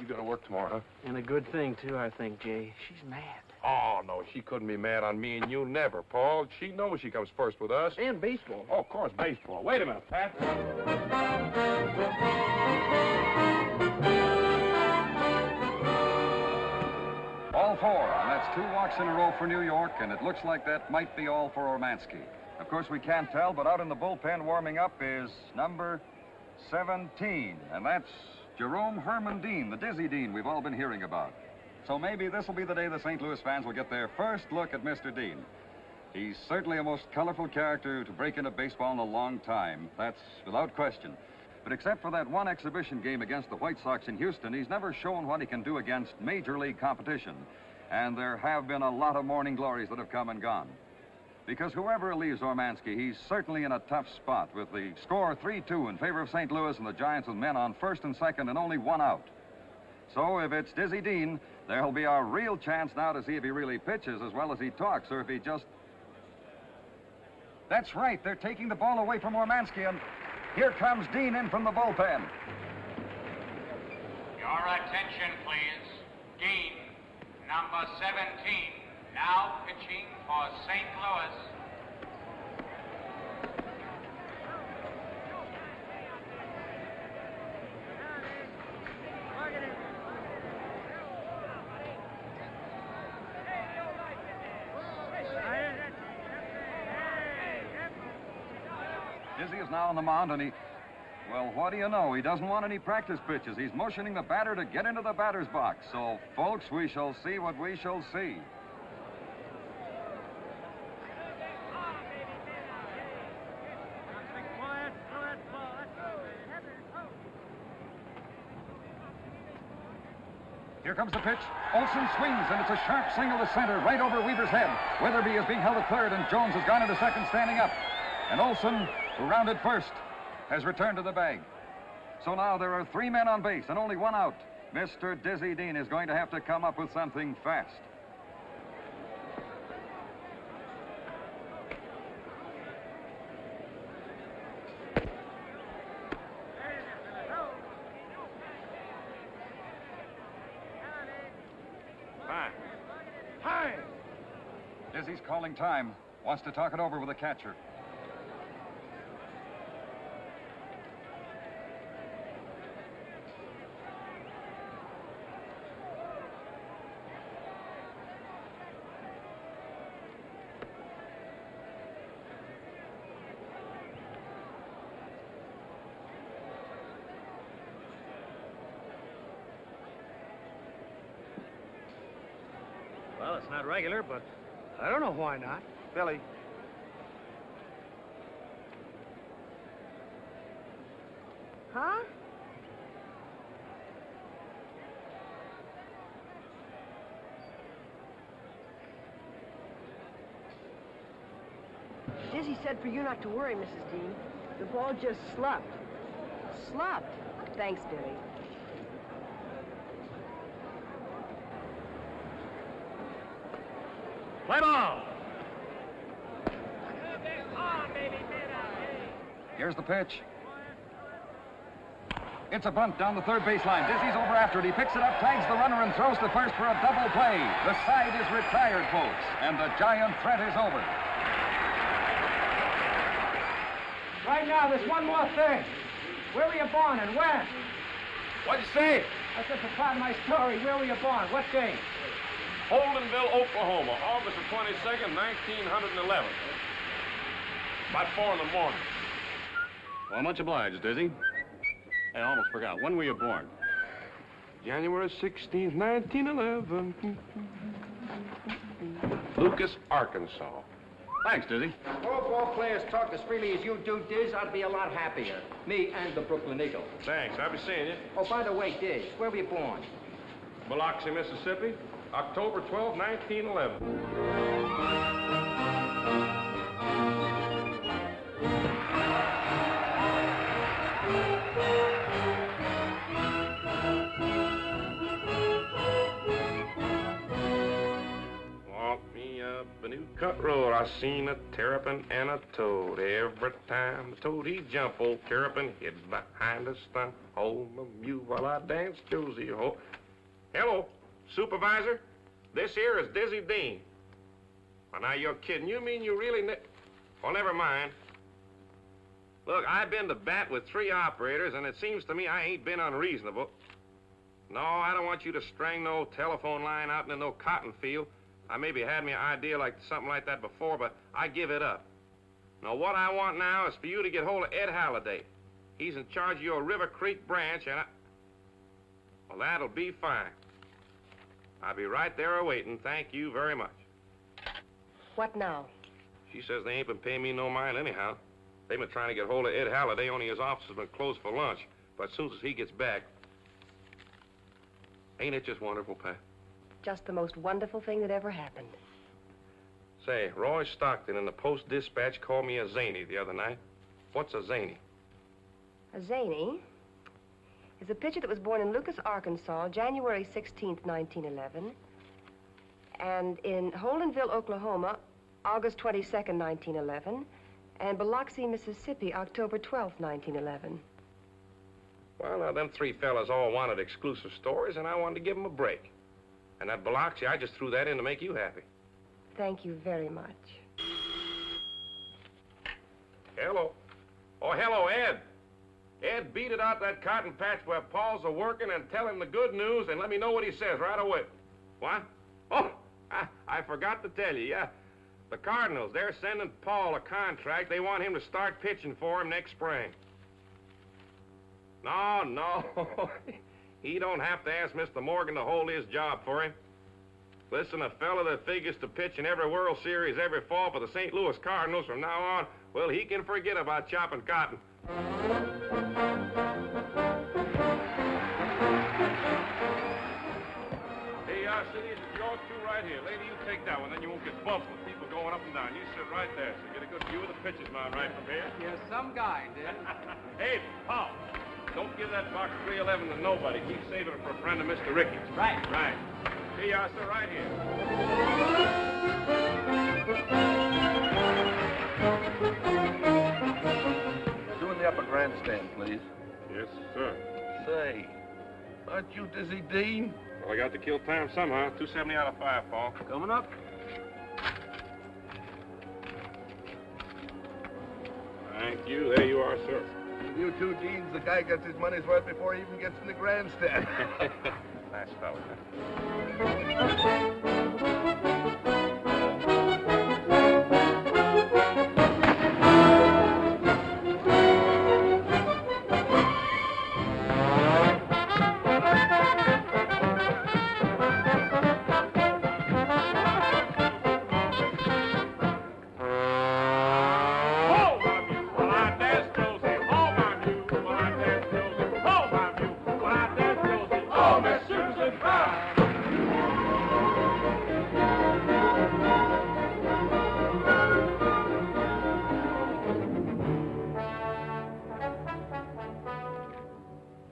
You gotta work tomorrow, huh? And a good thing, too, I think, Jay. She's mad. Oh, no, she couldn't be mad on me and you, never, Paul. She knows she comes first with us. And baseball. Oh, of course, baseball. Wait a minute, Pat. All 4, and that's 2 walks in a row for New York, and it looks like that might be all for Ormansky. Of course, we can't tell, but out in the bullpen warming up is number 17, and that's Jerome Herman Dean, the Dizzy Dean we've all been hearing about. So maybe this will be the day the St. Louis fans will get their first look at Mr. Dean. He's certainly a most colorful character to break into baseball in a long time. That's without question. But except for that one exhibition game against the White Sox in Houston, he's never shown what he can do against major league competition. And there have been a lot of morning glories that have come and gone. Because whoever relieves Ormansky, he's certainly in a tough spot with the score 3-2 in favor of St. Louis and the Giants with men on first and second and only 1 out. So if it's Dizzy Dean, there'll be a real chance now to see if he really pitches as well as he talks, or if he just... That's right, they're taking the ball away from Ormansky, and here comes Dean in from the bullpen. Your attention, please. Dean, number 17, now pitching for St. Louis. Dizzy is now on the mound, and he... Well, what do you know? He doesn't want any practice pitches. He's motioning the batter to get into the batter's box. So, folks, we shall see what we shall see. Here comes the pitch. Olson swings, and it's a sharp single to center, right over Weaver's head. Weatherby is being held at third, and Jones has gone into second, standing up. And Olson, who rounded first, has returned to the bag. So now there are 3 men on base and only 1 out. Mr. Dizzy Dean is going to have to come up with something fast. Hi. Dizzy's calling time. Wants to talk it over with the catcher. Well, it's not regular, but I don't know why not. Billy. Huh? Dizzy said for you not to worry, Mrs. Dean. The ball just slumped. Slumped. Thanks, Billy. Play ball! Here's the pitch. It's a bunt down the third baseline. Dizzy's over after it. He picks it up, tags the runner, and throws to first for a double play. The side is retired, folks, and the giant threat is over. Right now, there's one more thing. Where were you born and when? What'd you say? I said, for part of my story, where were you born? What day? Holdenville, Oklahoma, August the 22nd, 1911. About 4 in the morning. Well, much obliged, Dizzy. Hey, I almost forgot. When were you born? January 16th, 1911. Lucas, Arkansas. Thanks, Dizzy. All ball players talk as freely as you do, Diz. I'd be a lot happier. Me and the Brooklyn Eagle. Thanks. I'll be seeing you. Oh, by the way, Diz, where were you born? Biloxi, Mississippi, October 12, 1911. A new cut road, I seen a terrapin and a toad. Every time the toad he jump, old terrapin hid behind a stump. Hold my mule while I dance Josie ho. Hello, supervisor. This here is Dizzy Dean. Well, now you're kidding. You mean you really well, never mind. Look, I've been to bat with 3 operators, and it seems to me I ain't been unreasonable. No, I don't want you to string no telephone line out into no cotton field. I maybe had me an idea like something like that before, but I give it up. Now, what I want now is for you to get hold of Ed Halliday. He's in charge of your River Creek branch, and well, that'll be fine. I'll be right there awaiting. Thank you very much. What now? She says they ain't been paying me no mind anyhow. They've been trying to get hold of Ed Halliday, only his office has been closed for lunch. But as soon as he gets back... Ain't it just wonderful, Pat? Just the most wonderful thing that ever happened. Say, Roy Stockton in the Post-Dispatch called me a zany the other night. What's a zany? A zany is a pitcher that was born in Lucas, Arkansas, January 16th, 1911, and in Holdenville, Oklahoma, August 22nd, 1911, and Biloxi, Mississippi, October 12th, 1911. Well, now, them 3 fellas all wanted exclusive stories, and I wanted to give them a break. And that Biloxi, I just threw that in to make you happy. Thank you very much. Hello. Oh, hello, Ed. Ed, beat it out that cotton patch where Paul's a-working and tell him the good news and let me know what he says right away. What? Oh, I forgot to tell you, yeah. The Cardinals, they're sending Paul a contract. They want him to start pitching for him next spring. No. He don't have to ask Mr. Morgan to hold his job for him. Listen, a fella that figures to pitch in every World Series every fall for the St. Louis Cardinals from now on, well, he can forget about chopping cotton. are, City. It's yours two right here. Lady, you take that one, then you won't get bumped with people going up and down. You sit right there, so you get a good view of the pitcher's mound right from here. You're some guy, Dick. Hey, Paul, don't give that box 311 to nobody. Keep saving it for a friend of Mr. Ricky's. Right. Right. Here you are, sir, right here. Doing the upper grandstand, please. Yes, sir. Say, aren't you dizzy, Dean? Well, I got to kill time somehow. 270 out of 5, Paul. Coming up. Thank you. There you are, sir. You two, Deans, the guy gets his money's worth before he even gets in the grandstand. Nice fellow.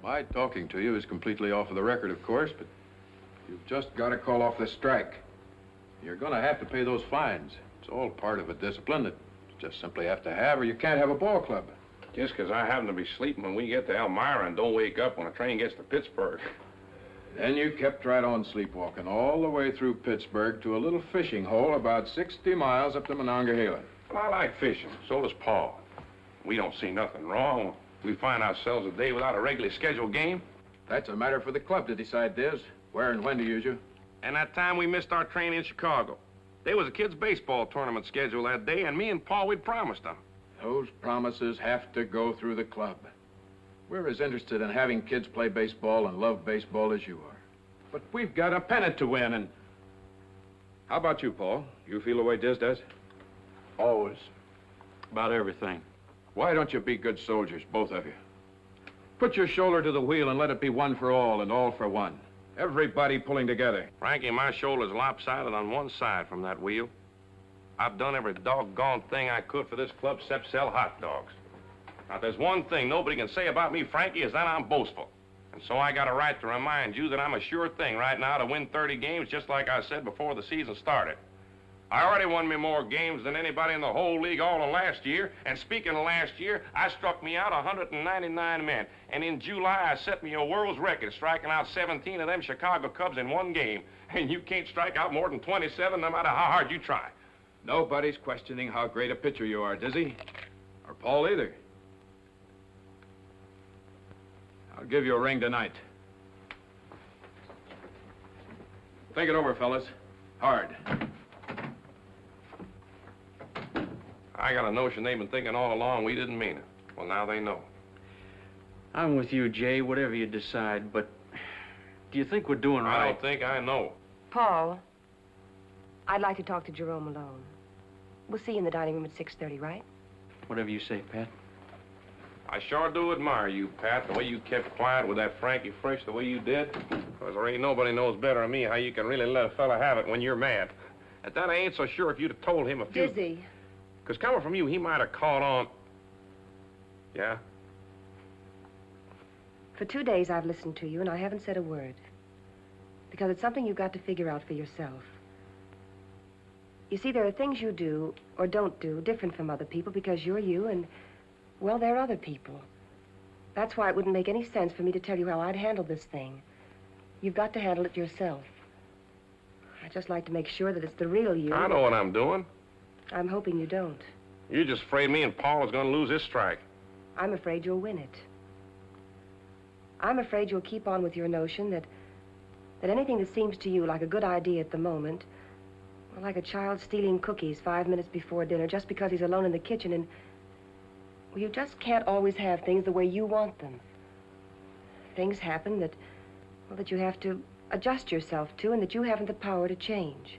My talking to you is completely off of the record, of course, but you've just got to call off this strike. You're going to have to pay those fines. It's all part of a discipline that you just simply have to have, or you can't have a ball club. Just because I happen to be sleeping when we get to Elmira and don't wake up when a train gets to Pittsburgh. Then you kept right on sleepwalking all the way through Pittsburgh to a little fishing hole about 60 miles up to Monongahela. Well, I like fishing. So does Paul. We don't see nothing wrong. We find ourselves a day without a regularly scheduled game. That's a matter for the club to decide, Diz. Where and when to use you. And that time we missed our train in Chicago. There was a kids' baseball tournament scheduled that day, and me and Paul, we'd promised them. Those promises have to go through the club. We're as interested in having kids play baseball and love baseball as you are. But we've got a pennant to win, and... How about you, Paul? You feel the way Diz does? Always. About everything. Why don't you be good soldiers, both of you? Put your shoulder to the wheel and let it be one for all and all for one. Everybody pulling together. Frankie, my shoulder's lopsided on one side from that wheel. I've done every doggone thing I could for this club except sell hot dogs. Now, if there's one thing nobody can say about me, Frankie, is that I'm boastful. And so I got a right to remind you that I'm a sure thing right now to win 30 games, just like I said before the season started. I already won me more games than anybody in the whole league all of last year. And speaking of last year, I struck me out 199 men. And in July, I set me a world's record, striking out 17 of them Chicago Cubs in one game. And you can't strike out more than 27 no matter how hard you try. Nobody's questioning how great a pitcher you are, Dizzy. Or Paul either. I'll give you a ring tonight. Think it over, fellas. Hard. I got a notion they've been thinking all along we didn't mean it. Well, now they know. I'm with you, Jay, whatever you decide, but do you think we're doing right? I don't think I know. Paul, I'd like to talk to Jerome alone. We'll see you in the dining room at 6:30, right? Whatever you say, Pat. I sure do admire you, Pat, the way you kept quiet with that Frankie Fresh the way you did. Because there ain't nobody knows better than me how you can really let a fella have it when you're mad. At that, I ain't so sure if you'd have told him a few... Dizzy. Because coming from you, he might have caught on... Yeah? For 2 days, I've listened to you, and I haven't said a word. Because it's something you've got to figure out for yourself. You see, there are things you do or don't do different from other people because you're you and, well, they're other people. That's why it wouldn't make any sense for me to tell you how I'd handle this thing. You've got to handle it yourself. I'd just like to make sure that it's the real you. I know what I'm doing. I'm hoping you don't. You're just afraid me and Paul is going to lose this strike. I'm afraid you'll win it. I'm afraid you'll keep on with your notion that anything that seems to you like a good idea at the moment, well, like a child stealing cookies 5 minutes before dinner just because he's alone in the kitchen and, well, you just can't always have things the way you want them. Things happen that, well, that you have to adjust yourself to and that you haven't the power to change.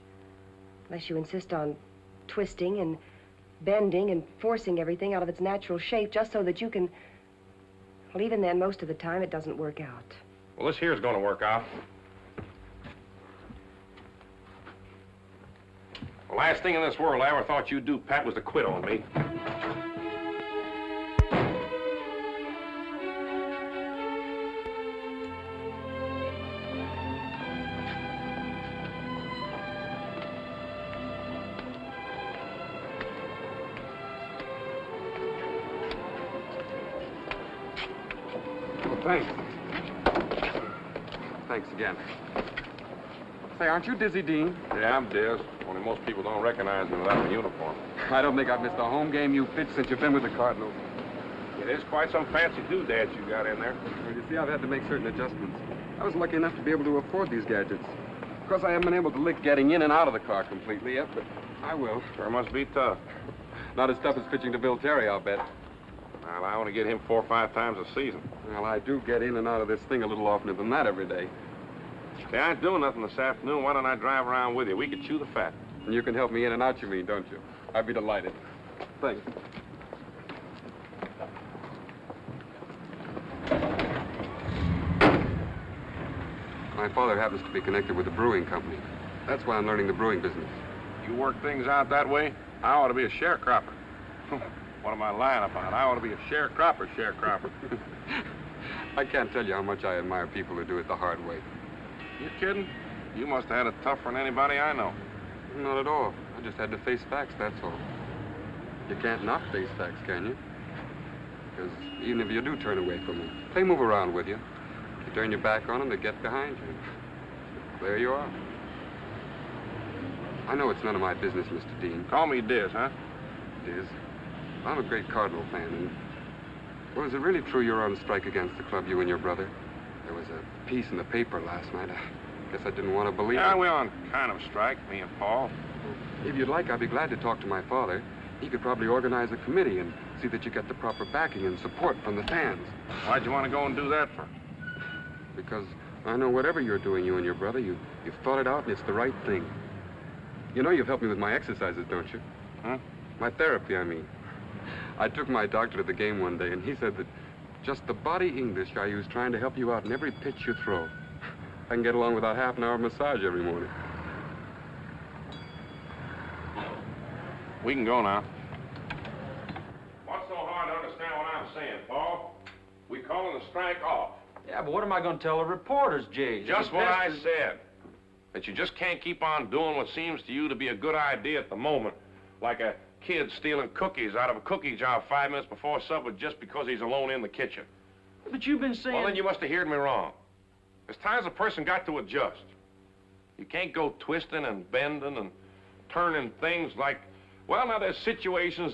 Unless you insist on twisting and bending and forcing everything out of its natural shape just so that you can... Well, even then, most of the time, it doesn't work out. Well, this here's going to work out. Last thing in this world I ever thought you'd do, Pat, was to quit on me. Thanks. Thanks again. Say, aren't you Dizzy Dean? Yeah, I'm Diz. Only most people don't recognize me without the uniform. I don't think I've missed a home game you pitched since you've been with the Cardinals. It is quite some fancy doodads you got in there. Well, you see, I've had to make certain adjustments. I was lucky enough to be able to afford these gadgets. Of course, I haven't been able to lick getting in and out of the car completely yet, but I will. Sure must be tough. Not as tough as pitching to Bill Terry, I'll bet. Well, I only get him 4 or 5 times a season. Well, I do get in and out of this thing a little oftener than that every day. Okay, I ain't doing nothing this afternoon. Why don't I drive around with you? We could chew the fat. And you can help me in and out, you mean, don't you? I'd be delighted. Thanks. My father happens to be connected with a brewing company. That's why I'm learning the brewing business. You work things out that way? I ought to be a sharecropper. What am I lying about? I ought to be a sharecropper. I can't tell you how much I admire people who do it the hard way. You kidding? You must have had it tougher than anybody I know. Not at all. I just had to face facts, that's all. You can't not face facts, can you? Because even if you do turn away from them, they move around with you. If you turn your back on them, they get behind you. There you are. I know it's none of my business, Mr. Dean. Call me Diz, huh? Diz. I'm a great Cardinal fan, and... Well, is it really true you're on strike against the club, you and your brother? There was a piece in the paper last night. I guess I didn't want to believe it. Yeah, we're on kind of strike, me and Paul. If you'd like, I'd be glad to talk to my father. He could probably organize a committee and see that you get the proper backing and support from the fans. Why'd you want to go and do that for? Because I know whatever you're doing, you and your brother, you've thought it out and it's the right thing. You know you've helped me with my exercises, don't you? Huh? My therapy, I mean. I took my doctor to the game one day, and he said that just the body English I use trying to help you out in every pitch you throw. I can get along without half an hour of massage every morning. We can go now. What's so hard to understand what I'm saying, Paul? We calling the strike off. Yeah, but what am I going to tell the reporters, Jay? Just what I said. That you just can't keep on doing what seems to you to be a good idea at the moment. Like a kid stealing cookies out of a cookie jar 5 minutes before supper just because he's alone in the kitchen. But you've been saying... Well, then you must have heard me wrong. There's times a person got to adjust. You can't go twisting and bending and turning things like... Well, now there's situations,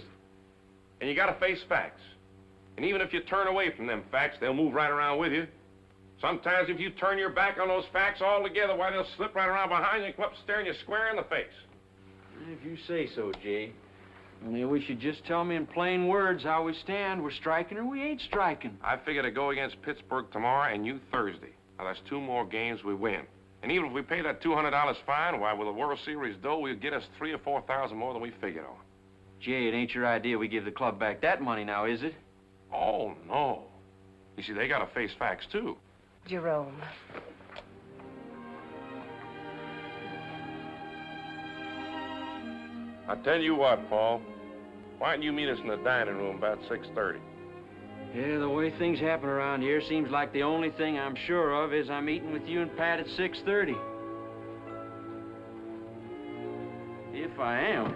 and you got to face facts. And even if you turn away from them facts, they'll move right around with you. Sometimes if you turn your back on those facts altogether, why, they'll slip right around behind you and come up staring you square in the face. If you say so, Jay. Only we should just tell me in plain words how we stand. We're striking or we ain't striking. I figure to go against Pittsburgh tomorrow and you Thursday. Now, that's 2 more games we win. And even if we pay that $200 fine, why, with a World Series dough, we'll get us $3,000 or $4,000 more than we figured on. Jay, it ain't your idea we give the club back that money now, is it? Oh, no. You see, they got to face facts, too. Jerome. I tell you what, Paul. Why don't you meet us in the dining room about 6:30? Yeah, the way things happen around here, seems like the only thing I'm sure of is I'm eating with you and Pat at 6:30. If I am.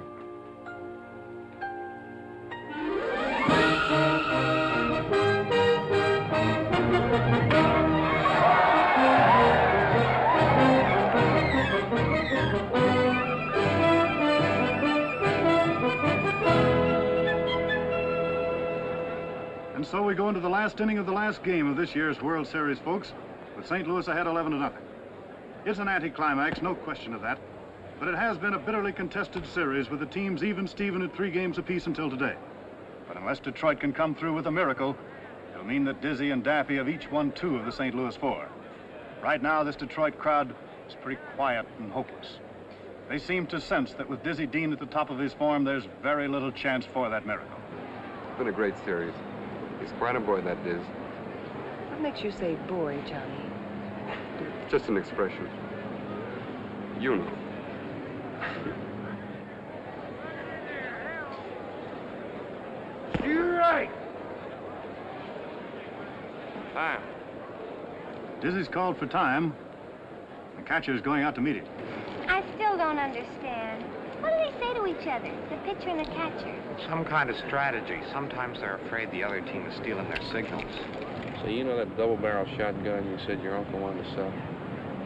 And so we go into the last inning of the last game of this year's World Series, folks, with St. Louis ahead 11-0. It's an anticlimax, no question of that, but it has been a bitterly contested series with the teams even-steven at 3 games apiece until today. But unless Detroit can come through with a miracle, it'll mean that Dizzy and Daffy have each won 2 of the St. Louis 4. Right now, this Detroit crowd is pretty quiet and hopeless. They seem to sense that with Dizzy Dean at the top of his form, there's very little chance for that miracle. It's been a great series. He's quite a boy, that Diz. What makes you say boy, Johnny? Just an expression. You know. Time. Dizzy's called for time. The catcher's going out to meet it. I still don't understand. What do they say to each other, the pitcher and the catcher? Some kind of strategy. Sometimes they're afraid the other team is stealing their signals. So you know that double-barrel shotgun you said your uncle wanted to sell?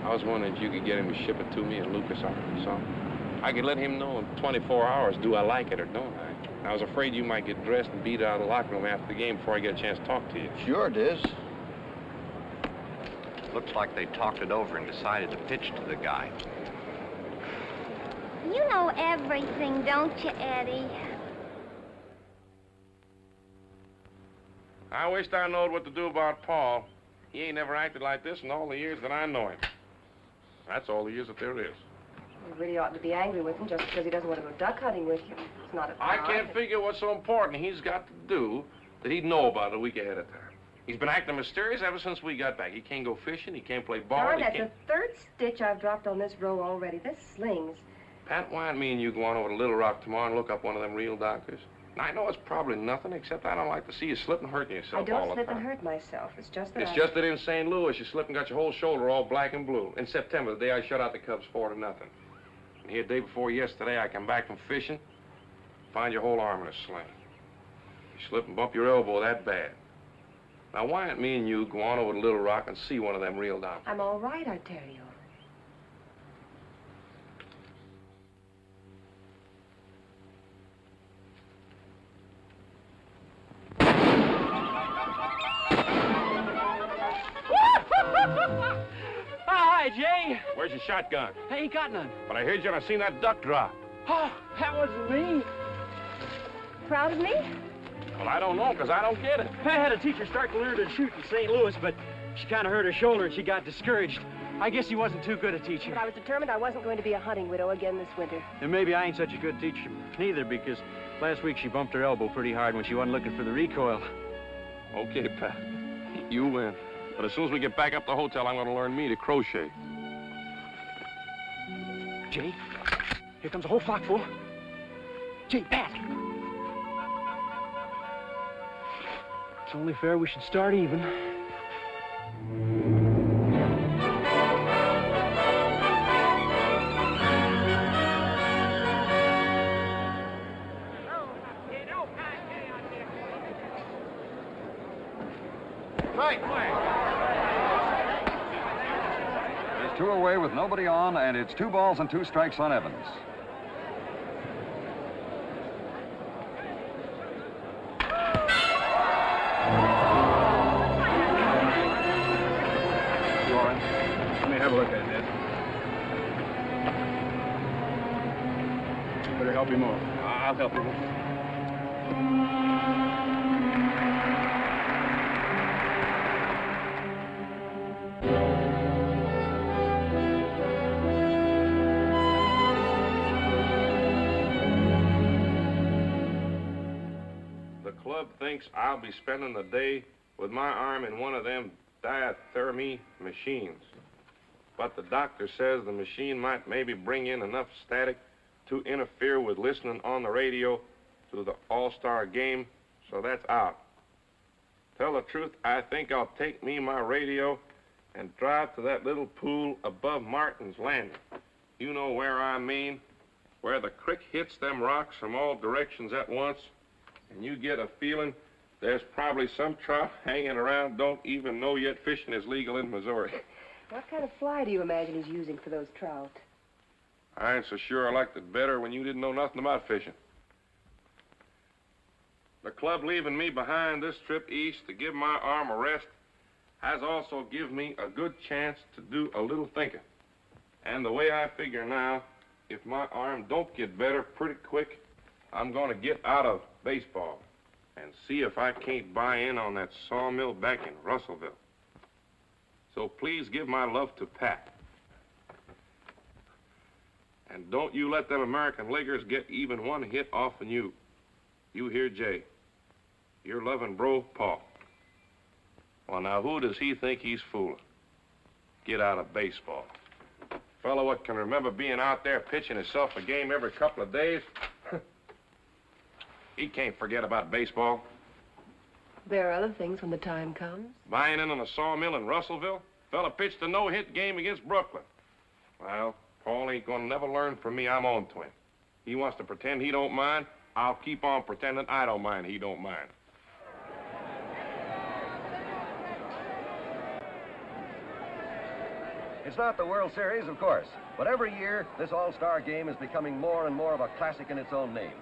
I was wondering if you could get him to ship it to me in Lucas, Arkansas. I could let him know in 24 hours, do I like it or don't I? I was afraid you might get dressed and beat out of the locker room after the game before I get a chance to talk to you. Sure, Diz. Looks like they talked it over and decided to pitch to the guy. You know everything, don't you, Eddie? I wished I knowed what to do about Paul. He ain't never acted like this in all the years that I know him. That's all the years that there is. You really oughtn't to be angry with him just because he doesn't want to go duck hunting with you. It's not a I can't figure what's so important he's got to do that he'd know about a week ahead of time. He's been acting mysterious ever since we got back. He can't go fishing, he can't play ball, Darn, he that's can't... the third stitch I've dropped on this row already. This slings. Pat, why don't me and you go on over to Little Rock tomorrow and look up one of them real doctors? Now, I know it's probably nothing, except I don't like to see you slip and hurt yourself I all don't the slip time. and hurt myself. It's just that It's just that in St. Louis, you slipped and got your whole shoulder all black and blue. In September, the day I shut out the Cubs 4-0. And here, the day before yesterday, I come back from fishing, find your whole arm in a sling. You slip and bump your elbow that bad. Now, why don't me and you go on over to Little Rock and see one of them real doctors? I'm all right, I tell you. Hi, Jay. Where's your shotgun? I ain't got none. But I heard you and I seen that duck drop. Oh, that wasn't me. Proud of me? Well, I don't know, because I don't get it. I had a teacher start to learn to shoot in St. Louis, but she kind of hurt her shoulder and she got discouraged. I guess he wasn't too good a teacher. But I was determined I wasn't going to be a hunting widow again this winter. And maybe I ain't such a good teacher neither, because last week she bumped her elbow pretty hard when she wasn't looking for the recoil. Okay, Pat. You win. But as soon as we get back up to the hotel, I'm going to learn me to crochet. Jay, here comes a whole flock full. Jay, Pat. It's only fair we should start even. There's 2 away with nobody on, and it's 2 balls and 2 strikes on Evans. Let me have a look at it, Ed. Better help him over. I'll help you. The club thinks I'll be spending the day with my arm in one of them diathermy machines. But the doctor says the machine might maybe bring in enough static to interfere with listening on the radio to the All-Star game, so that's out. Tell the truth, I think I'll take me my radio and drive to that little pool above Martin's Landing. You know where I mean, where the creek hits them rocks from all directions at once, and you get a feeling there's probably some trout hanging around don't even know yet fishing is legal in Missouri. What kind of fly do you imagine he's using for those trout? I ain't so sure I liked it better when you didn't know nothing about fishing. The club leaving me behind this trip east to give my arm a rest has also given me a good chance to do a little thinking. And the way I figure now, if my arm don't get better pretty quick, I'm going to get out of baseball and see if I can't buy in on that sawmill back in Russellville. So please give my love to Pat. And don't you let them American leaguers get even one hit off of you. You hear, Jay? Your loving bro, Paul. Well, now, who does he think he's fooling? Get out of baseball. Fellow what can remember being out there pitching himself a game every couple of days, he can't forget about baseball. There are other things when the time comes. Buying in on a sawmill in Russellville? Fella pitched a no-hit game against Brooklyn. Well, Paul ain't gonna never learn from me. I'm on to him. He wants to pretend he don't mind. I'll keep on pretending I don't mind he don't mind. It's not the World Series, of course, but every year, this all-star game is becoming more and more of a classic in its own name.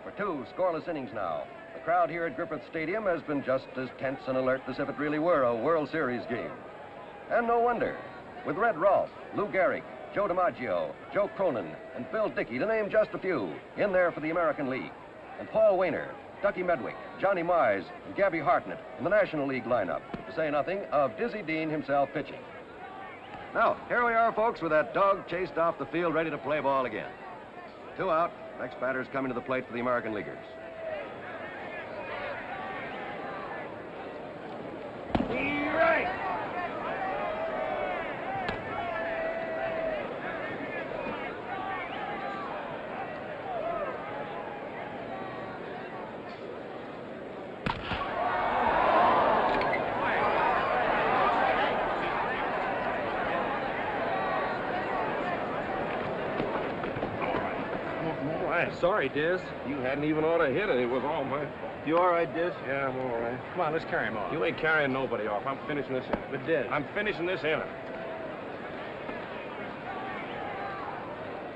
For 2 scoreless innings now, the crowd here at Griffith Stadium has been just as tense and alert as if it really were a World Series game. And no wonder, with Red Rolfe, Lou Gehrig, Joe DiMaggio, Joe Cronin, and Phil Dickey, to name just a few, in there for the American League. And Paul Wainer, Ducky Medwick, Johnny Mize, and Gabby Hartnett in the National League lineup, to say nothing of Dizzy Dean himself pitching. Now, here we are, folks, with that dog chased off the field, ready to play ball again. 2 out. Next batter's coming to the plate for the American Leaguers. Right. Sorry, Diz. You hadn't even ought to hit it. It was all mine. You all right, Diz? Yeah, I'm all right. Come on, let's carry him off. You ain't carrying nobody off. I'm finishing this inning. But, Diz. I'm finishing this inning.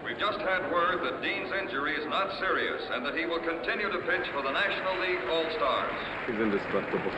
We've just had word that Dean's injury is not serious and that he will continue to pitch for the National League All-Stars. He's indestructible.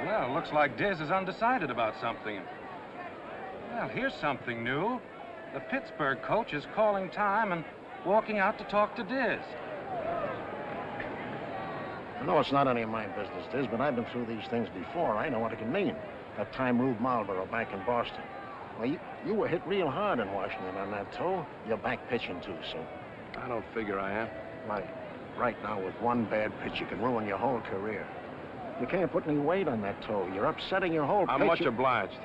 Well, looks like Diz is undecided about something. Well, here's something new. The Pittsburgh coach is calling time and walking out to talk to Diz. I know it's not any of my business, Diz, but I've been through these things before. I know what it can mean. That time Rube Marlboro back in Boston. Well, you were hit real hard in Washington on that toe. You're back pitching, too, so... I don't figure I am. Like, right now, with one bad pitch, you can ruin your whole career. You can't put any weight on that toe. You're upsetting your whole pitch. I'm much obliged.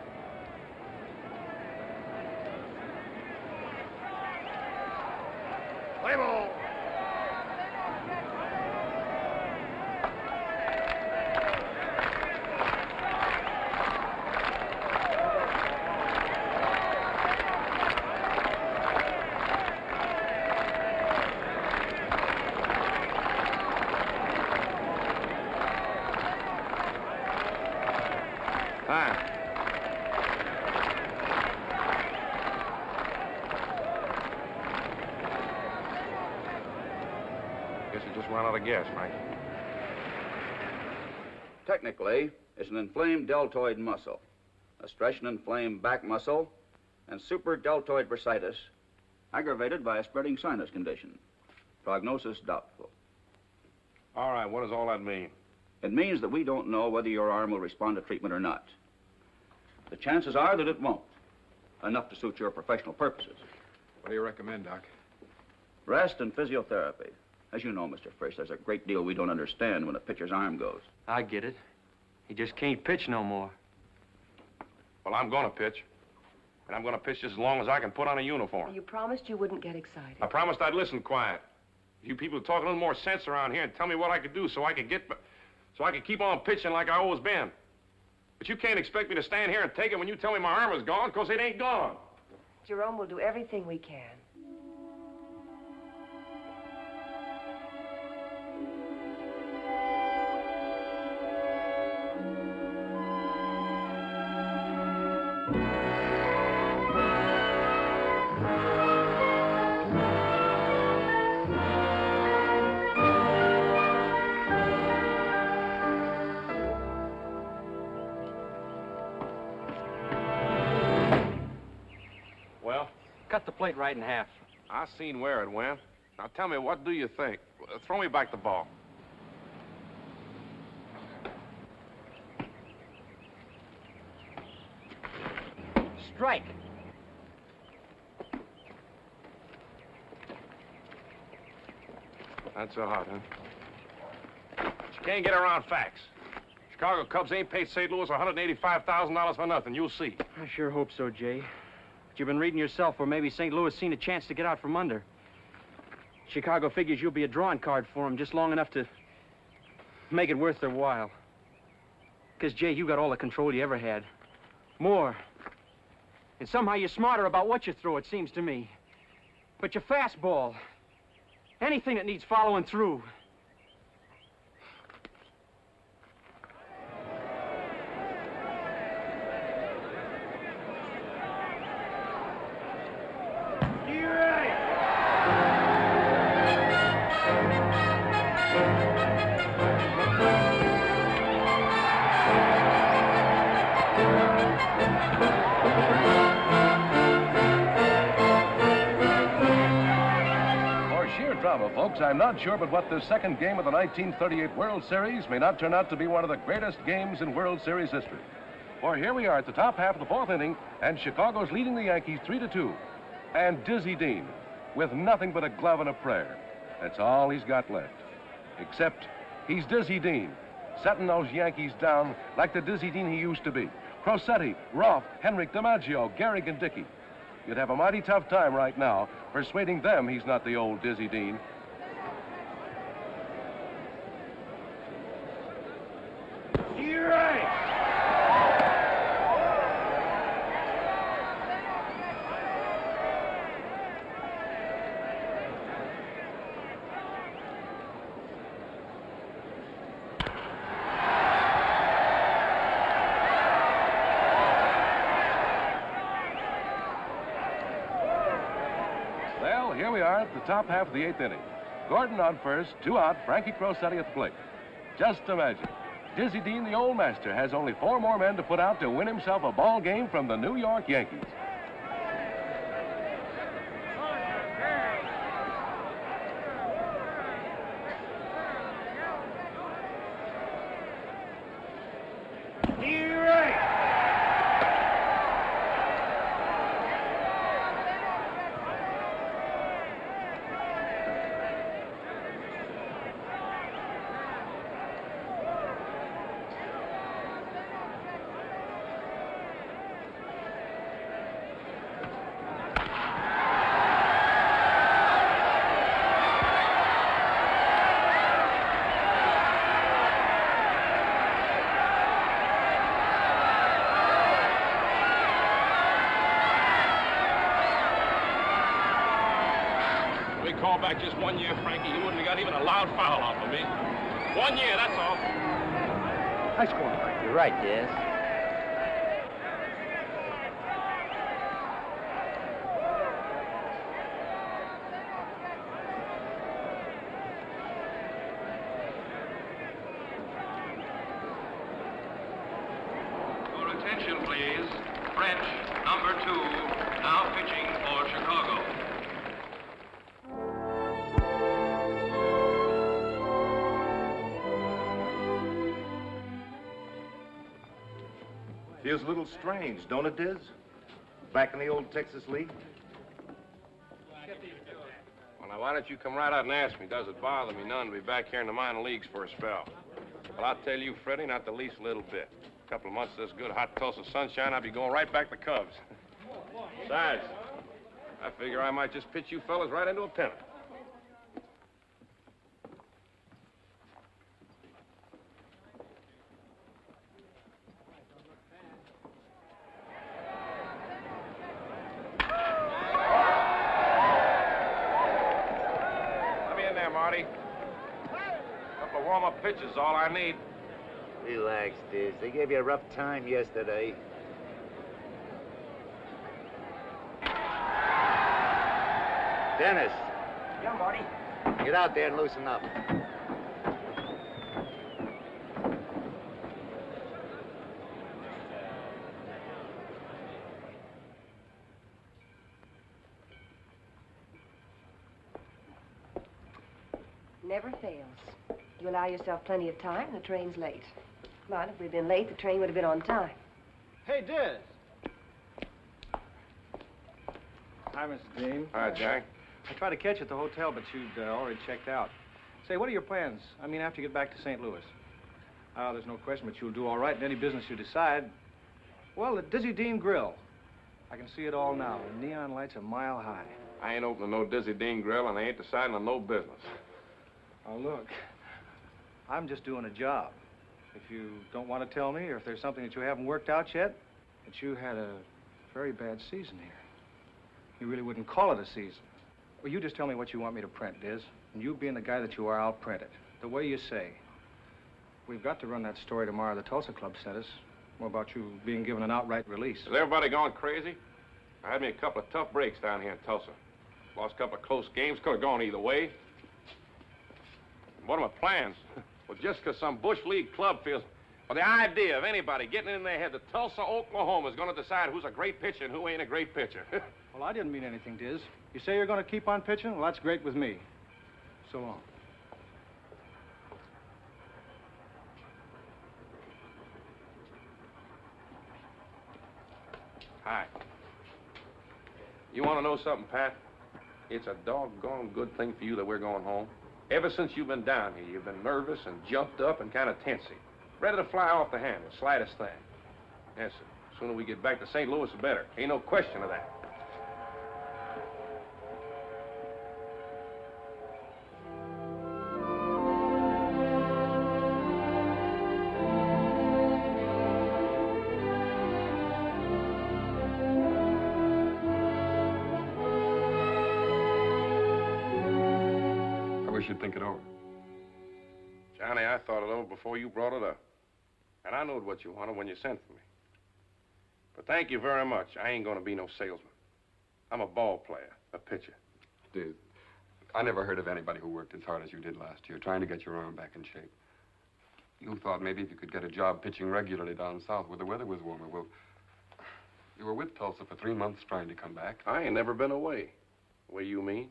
Play ball. Guess you just run out of gas, Frank. Technically, it's an inflamed deltoid muscle, a stretched and inflamed back muscle, and superdeltoid bursitis, aggravated by a spreading sinus condition. Prognosis doubtful. All right, what does all that mean? It means that we don't know whether your arm will respond to treatment or not. The chances are that it won't, enough to suit your professional purposes. What do you recommend, Doc? Rest and physiotherapy. As you know, Mr. Frisch, there's a great deal we don't understand when a pitcher's arm goes. I get it. He just can't pitch no more. Well, I'm going to pitch. And I'm going to pitch just as long as I can put on a uniform. You promised you wouldn't get excited. I promised I'd listen quiet. You people talk a little more sense around here and tell me what I could do so I could keep on pitching like I always been. But you can't expect me to stand here and take it when you tell me my arm is gone, because it ain't gone. Jerome will do everything we can. cut the plate right in half. I seen where it went. Now tell me, what do you think? Throw me back the ball. Strike. That's all right, huh? But you can't get around facts. Chicago Cubs ain't paid St. Louis $185,000 for nothing. You'll see. I sure hope so, Jay. But you've been reading yourself where maybe St. Louis seen a chance to get out from under. Chicago figures you'll be a drawing card for them just long enough to make it worth their while. Because, Jay, you got all the control you ever had. More. And somehow you're smarter about what you throw, it seems to me. But your fastball, anything that needs following through. Drama, folks. I'm not sure, but what this second game of the 1938 World Series may not turn out to be one of the greatest games in World Series history. For here we are at the top half of the fourth inning, and Chicago's leading the Yankees 3-2. And Dizzy Dean, with nothing but a glove and a prayer. That's all he's got left. Except he's Dizzy Dean, setting those Yankees down like the Dizzy Dean he used to be. Crosetti, Roth, Henrik, DiMaggio, Gehrig, and Dickey. You'd have a mighty tough time right now persuading them he's not the old Dizzy Dean. You're right. Well, here we are at the top half of the eighth inning. Gordon on first, 2 out, Frankie Crosetti at the plate. Just imagine, Dizzy Dean, the old master, has only 4 more men to put out to win himself a ball game from the New York Yankees. Call back just 1 year, Frankie, you wouldn't have got even a loud foul off of me. 1 year, that's all. Nice going, Frank. You're right, Des. Your attention, please. French, number 2, now pitching for Chicago. Feels a little strange, don't it, Diz? Back in the old Texas League? Well, now, why don't you come right out and ask me? Does it bother me none to be back here in the minor leagues for a spell? Well, I'll tell you, Freddie, not the least little bit. A couple of months of this good, hot Tulsa sunshine, I'll be going right back to Cubs. Besides, I figure I might just pitch you fellas right into a pennant. Marty. A couple of warm-up pitches is all I need. Relax, Diz. They gave you a rough time yesterday. Dennis. Yeah, Marty. Get out there and loosen up. Never fails. You allow yourself plenty of time, and the train's late. But if we'd been late, the train would have been on time. Hey, Diz. Hi, Mr. Dean. Hi, Jack. I tried to catch you at the hotel, but you'd already checked out. Say, what are your plans? I mean, after you get back to St. Louis. There's no question, but you'll do all right in any business you decide. Well, the Dizzy Dean Grill. I can see it all now. The neon lights a mile high. I ain't opening no Dizzy Dean Grill, and I ain't deciding on no business. Oh, look. I'm just doing a job. If you don't want to tell me, or if there's something that you haven't worked out yet, that you had a very bad season here. You really wouldn't call it a season. Well, you just tell me what you want me to print, Diz. And you being the guy that you are, I'll print it. The way you say. We've got to run that story tomorrow the Tulsa Club sent us. More about you being given an outright release. Is everybody going crazy? I had me a couple of tough breaks down here in Tulsa. Lost a couple of close games. Could have gone either way. What are my plans? Well, just because some Bush League club feels... Well, the idea of anybody getting in their head that Tulsa, Oklahoma is going to decide who's a great pitcher and who ain't a great pitcher. Well, I didn't mean anything, Diz. You say you're going to keep on pitching? Well, that's great with me. So long. Hi. You want to know something, Pat? It's a doggone good thing for you that we're going home. Ever since you've been down here, you've been nervous and jumped up and kind of tensy. Ready to fly off the handle, the slightest thing. Yes, sir. The sooner we get back to St. Louis, the better. Ain't no question of that. You'd think it over. Johnny, I thought it over before you brought it up. And I knew what you wanted when you sent for me. But thank you very much. I ain't gonna be no salesman. I'm a ball player, a pitcher. Dude, I never heard of anybody who worked as hard as you did last year, trying to get your arm back in shape. You thought maybe if you could get a job pitching regularly down south where the weather was warmer. Well, you were with Tulsa for 3 months trying to come back. I ain't never been away. The way you mean?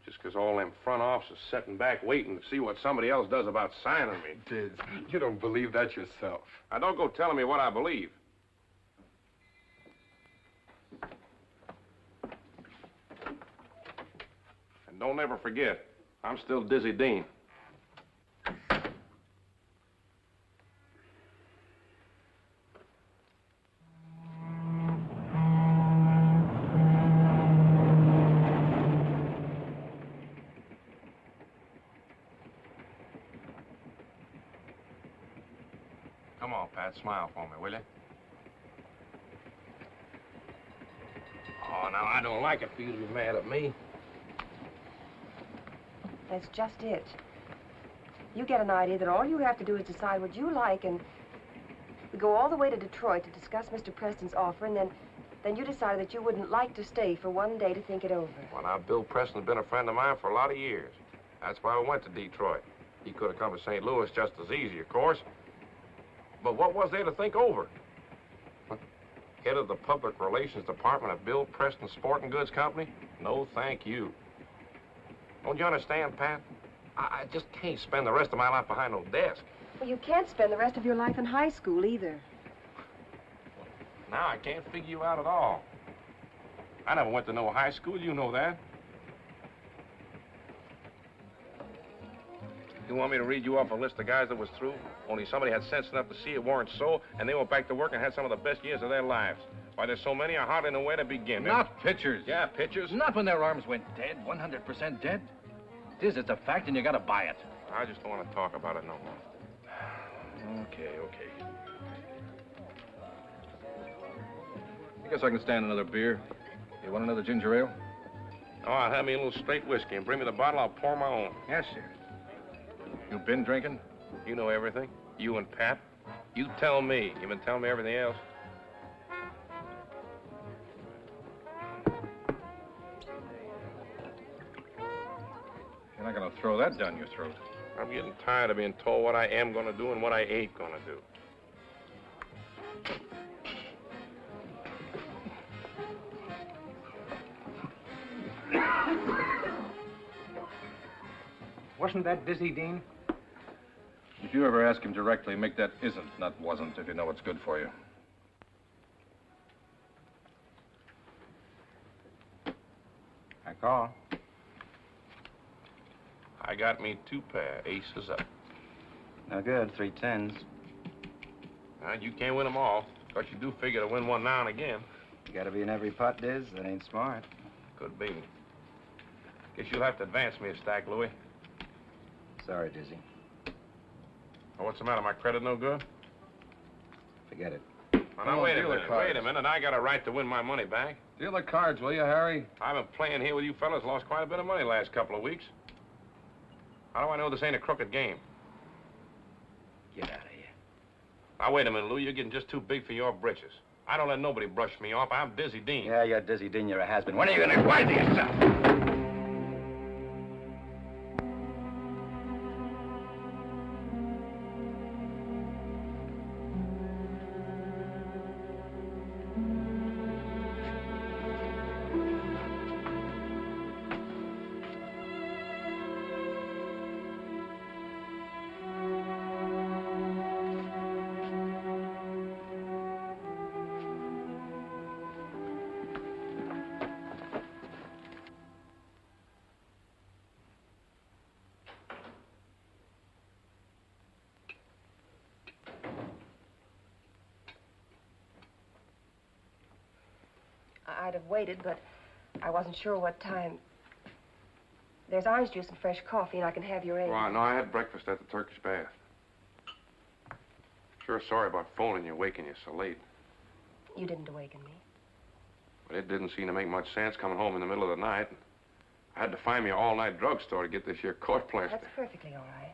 Just because all them front officers sitting back waiting to see what somebody else does about signing me. Diz, you don't believe that yourself. Now, don't go telling me what I believe. And don't ever forget, I'm still Dizzy Dean. Come on, Pat, smile for me, will you? Oh, now, I don't like it for you to be mad at me. That's just it. You get an idea that all you have to do is decide what you like, and we go all the way to Detroit to discuss Mr. Preston's offer, and then you decide that you wouldn't like to stay for one day to think it over. Well, now, Bill Preston's been a friend of mine for a lot of years. That's why I went to Detroit. He could have come to St. Louis just as easy, of course. But what was there to think over? Huh? Head of the Public Relations Department of Bill Preston Sporting Goods Company? No, thank you. Don't you understand, Pat? I just can't spend the rest of my life behind no desk. Well, you can't spend the rest of your life in high school either. Now I can't figure you out at all. I never went to no high school, you know that. You want me to read you off a list of guys that was through? Only somebody had sense enough to see it weren't so, and they went back to work and had some of the best years of their lives. Why, there's so many, I hardly know where to begin. Not pitchers. Yeah, pitchers. Not when their arms went dead, 100% dead. It is, it's a fact, and you gotta buy it. I just don't want to talk about it no more. Okay. I guess I can stand another beer. You want another ginger ale? Oh, I'll have me a little straight whiskey, and bring me the bottle, I'll pour my own. Yes, sir. You been drinking? You know everything. You and Pat. You tell me. You been telling me everything else? You're not gonna throw that down your throat. I'm getting tired of being told what I am gonna do and what I ain't gonna do. Wasn't that Dizzy, Dean? If you ever ask him directly, make that isn't, not wasn't, if you know what's good for you. I call. I got me 2 pair, aces up. No good, 3 tens. You can't win them all, but you do figure to win one now and again. You gotta be in every pot, Diz. That ain't smart. Could be. Guess you'll have to advance me a stack, Louis. Sorry, Dizzy. Oh, what's the matter? My credit no good? Forget it. Well, now, wait a minute. I got a right to win my money back. Deal the cards, will you, Harry? I've been playing here with you fellas, lost quite a bit of money last couple of weeks. How do I know this ain't a crooked game? Get out of here. Now, wait a minute, Lou. You're getting just too big for your britches. I don't let nobody brush me off. I'm Dizzy Dean. Yeah, you're Dizzy Dean. You're a has-been. When are you gonna quiet yourself? I'd have waited, but I wasn't sure what time. There's orange juice and fresh coffee, and I can have your eggs. Well, no, I had breakfast at the Turkish bath. Sure sorry about phoning you, waking you so late. You didn't awaken me. But it didn't seem to make much sense coming home in the middle of the night. I had to find me an all-night drugstore to get this here court plaster. That's perfectly all right.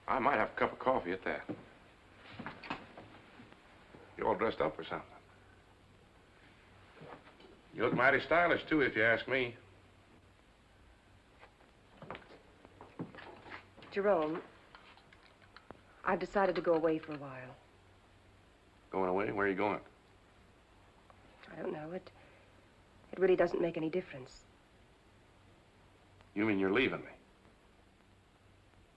I might have a cup of coffee at that. You all dressed up or something? You look mighty stylish, too, if you ask me. Jerome, I've decided to go away for a while. Going away? Where are you going? I don't know. It really doesn't make any difference. You mean you're leaving me?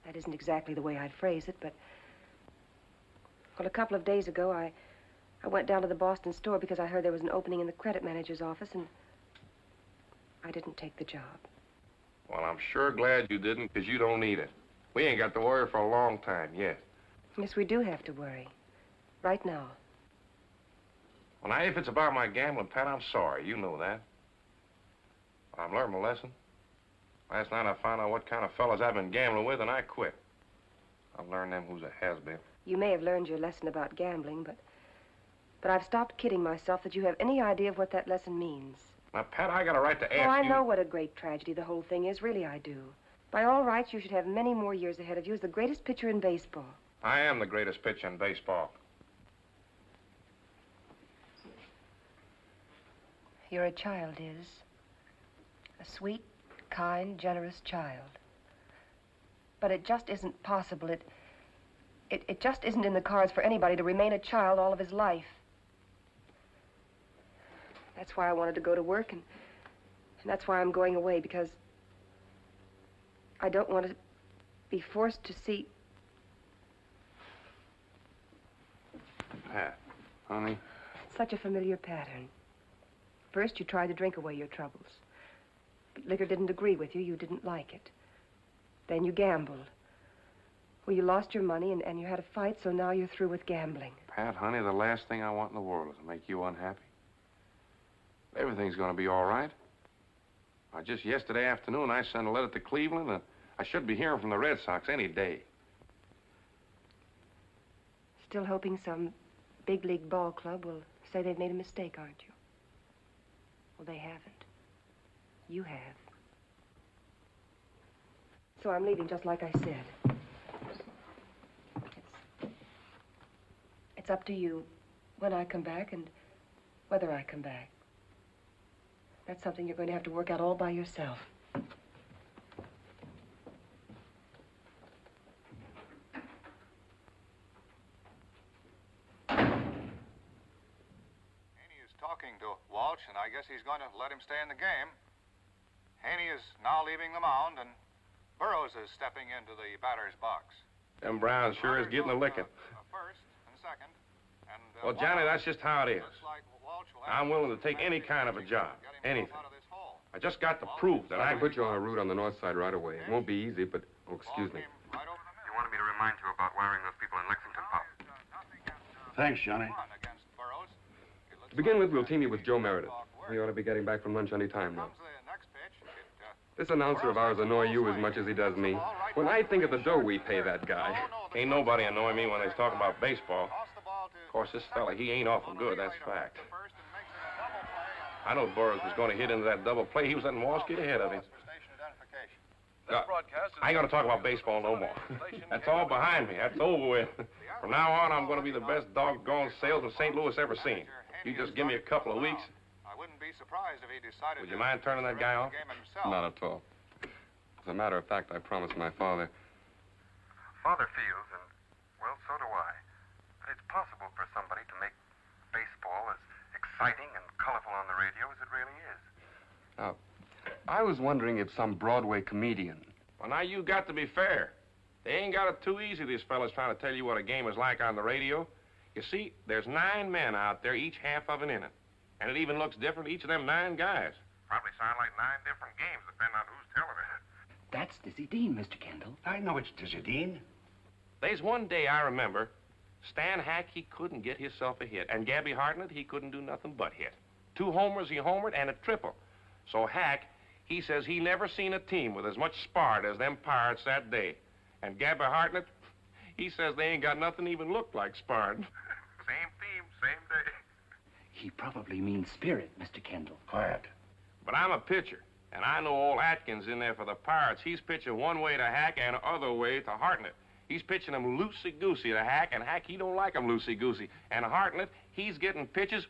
That isn't exactly the way I'd phrase it, but... Well, a couple of days ago, I went down to the Boston store because I heard there was an opening in the credit manager's office, and I didn't take the job. Well, I'm sure glad you didn't, because you don't need it. We ain't got to worry for a long time yet. Yes, we do have to worry. Right now. Well, now, if it's about my gambling, Pat, I'm sorry. You know that. I've learned my lesson. Last night I found out what kind of fellas I've been gambling with, and I quit. I've learned them who's a has-been. You may have learned your lesson about gambling, but I've stopped kidding myself that you have any idea of what that lesson means. Now, Pat, I got a right to ask you... Oh, I know what a great tragedy the whole thing is. Really, I do. By all rights, you should have many more years ahead of you as the greatest pitcher in baseball. I am the greatest pitcher in baseball. You're a child, Iz. A sweet, kind, generous child. But it just isn't possible. It just isn't in the cards for anybody to remain a child all of his life. That's why I wanted to go to work, and that's why I'm going away, because I don't want to be forced to see... Pat, honey. Such a familiar pattern. First, you tried to drink away your troubles. But liquor didn't agree with you. You didn't like it. Then you gambled. Well, you lost your money, and you had a fight, so now you're through with gambling. Pat, honey, the last thing I want in the world is to make you unhappy. Everything's going to be all right. Just yesterday afternoon, I sent a letter to Cleveland, and I should be hearing from the Red Sox any day. Still hoping some big league ball club will say they've made a mistake, aren't you? Well, they haven't. You have. So I'm leaving just like I said. It's up to you when I come back and whether I come back. That's something you're going to have to work out all by yourself. Haney is talking to Walsh, and I guess he's going to let him stay in the game. Haney is now leaving the mound, and Burroughs is stepping into the batter's box. Them Browns sure is getting a licking. First and second. And, Well, Johnny, that's just how it is. I'm willing to take any kind of a job, anything. I just got to prove that I can put you on a route on the north side right away. It won't be easy, but... Oh, excuse me. You wanted me to remind you about wiring those people in Lexington, Pop. Thanks, Johnny. To begin with, we'll team you with Joe Meredith. He ought to be getting back from lunch any time now. This announcer of ours annoy you as much as he does me. When I think of the dough we pay that guy. Ain't nobody annoy me when they talk about baseball. Of course, this fella, he ain't awful good, that's fact. I know Burroughs was going to hit into that double play. He was letting Walsh get ahead of him. I ain't going to talk about baseball no more. That's all behind me. That's over with. From now on, I'm going to be the best doggone salesman St. Louis ever seen. You just give me a couple of weeks. I wouldn't be surprised if he decided. Would you mind turning that guy off? Not at all. As a matter of fact, I promised my father. Father feels, and, well, so do I, that it's possible for somebody to make baseball as exciting and colorful on the radio as it really is. Now, I was wondering if some Broadway comedian... Well, now, you got to be fair. They ain't got it too easy, these fellas trying to tell you what a game is like on the radio. You see, there's 9 men out there, each half of an inning. And it even looks different to each of them 9 guys. Probably sound like 9 different games, depending on who's telling it. That's Dizzy Dean, Mr. Kendall. I know it's Dizzy Dean. There's one day I remember, Stan Hack, he couldn't get himself a hit. And Gabby Hartnett, he couldn't do nothing but hit. 2 homers, he homered, and a triple. So Hack, he says he never seen a team with as much spart as them Pirates that day. And Gabby Hartnett, he says they ain't got nothing even look like spart. Same team, same day. He probably means spirit, Mr. Kendall. Quiet. But I'm a pitcher, and I know old Atkins in there for the Pirates. He's pitching one way to Hack and the other way to Hartnett. He's pitching him loosey-goosey to Hack, and Hack, he don't like him loosey-goosey. And Hartnett, he's getting pitches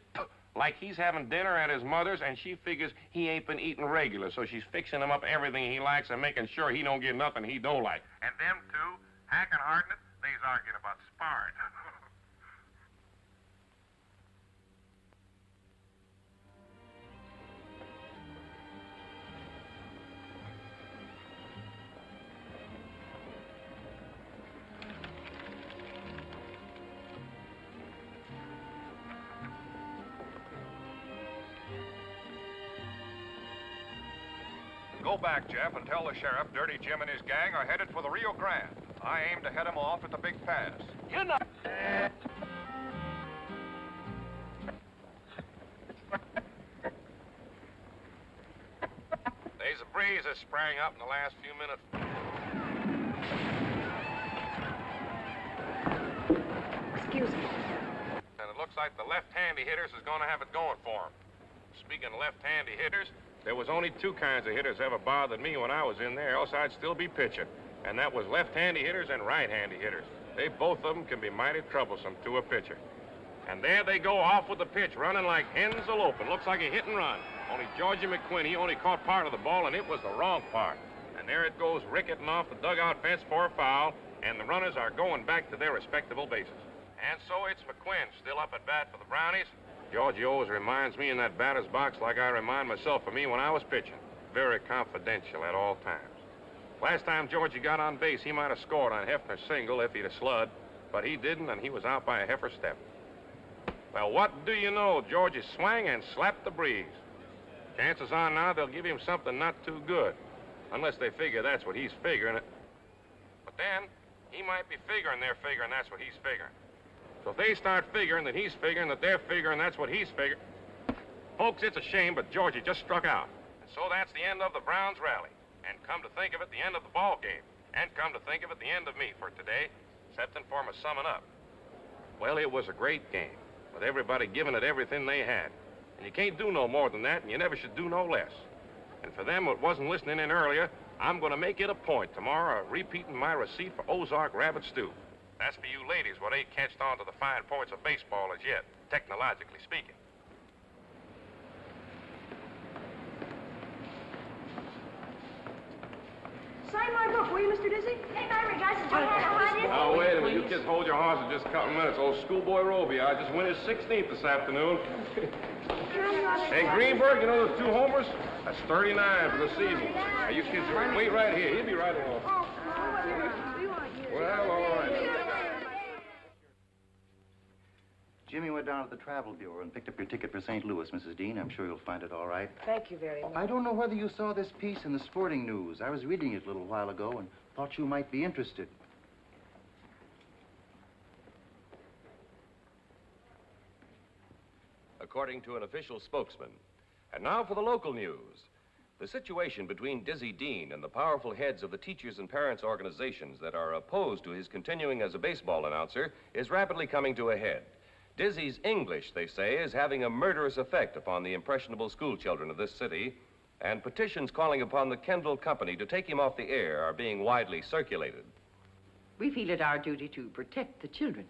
like he's having dinner at his mother's, and she figures he ain't been eating regular, so she's fixing him up everything he likes and making sure he don't get nothing he don't like. And them two, Hack and Hartnett, they's arguing about sparring. Go back, Jeff, and tell the sheriff Dirty Jim and his gang are headed for the Rio Grande. I aim to head them off at the Big Pass. You're not... There's a breeze that sprang up in the last few minutes. Excuse me. And it looks like the left-handy hitters is going to have it going for them. Speaking of left-handy hitters, there was only 2 kinds of hitters ever bothered me when I was in there, else I'd still be pitching. And that was left-handy hitters and right-handy hitters. They both of them can be mighty troublesome to a pitcher. And there they go off with the pitch, running like hens eloping. Looks like a hit and run. Only Georgie McQuinn, he only caught part of the ball, and it was the wrong part. And there it goes, ricketing off the dugout fence for a foul, and the runners are going back to their respectable bases. And so it's McQuinn still up at bat for the Brownies. Georgie always reminds me in that batter's box like I remind myself of me when I was pitching. Very confidential at all times. Last time Georgie got on base, he might have scored on Hefner's single if he'd have slud, but he didn't, and he was out by a heifer step. Well, what do you know? Georgie swung and slapped the breeze. Chances are now they'll give him something not too good, unless they figure that's what he's figuring. But then, he might be figuring they're figuring that's what he's figuring. So if they start figuring that he's figuring that they're figuring that's what he's figuring... Folks, it's a shame, but Georgie just struck out. And so that's the end of the Browns rally. And come to think of it, the end of the ball game. And come to think of it, the end of me for today, excepting for my summing up. Well, it was a great game, with everybody giving it everything they had. And you can't do no more than that, and you never should do no less. And for them that wasn't listening in earlier, I'm going to make it a point tomorrow of repeating my receipt for Ozark rabbit stew. That's for you ladies what ain't catched on to the fine points of baseball as yet, technologically speaking. Sign my book, will you, Mr. Dizzy? Hey, my regards to Joe Hannah. Now, wait a minute. You kids hold your horses just a couple minutes. Old schoolboy Roby, I just won his 16th this afternoon. Hey, Greenberg, you know those 2 homers? That's 39 for the season. Hey, you kids wait right here. He'll be right along. Well, all right. Jimmy went down to the Travel Bureau and picked up your ticket for St. Louis, Mrs. Dean. I'm sure you'll find it all right. Thank you very much. I don't know whether you saw this piece in the Sporting News. I was reading it a little while ago and thought you might be interested. According to an official spokesman. And now for the local news. The situation between Dizzy Dean and the powerful heads of the teachers and parents organizations that are opposed to his continuing as a baseball announcer is rapidly coming to a head. Dizzy's English, they say, is having a murderous effect upon the impressionable school children of this city, and petitions calling upon the Kendall Company to take him off the air are being widely circulated. We feel it our duty to protect the children.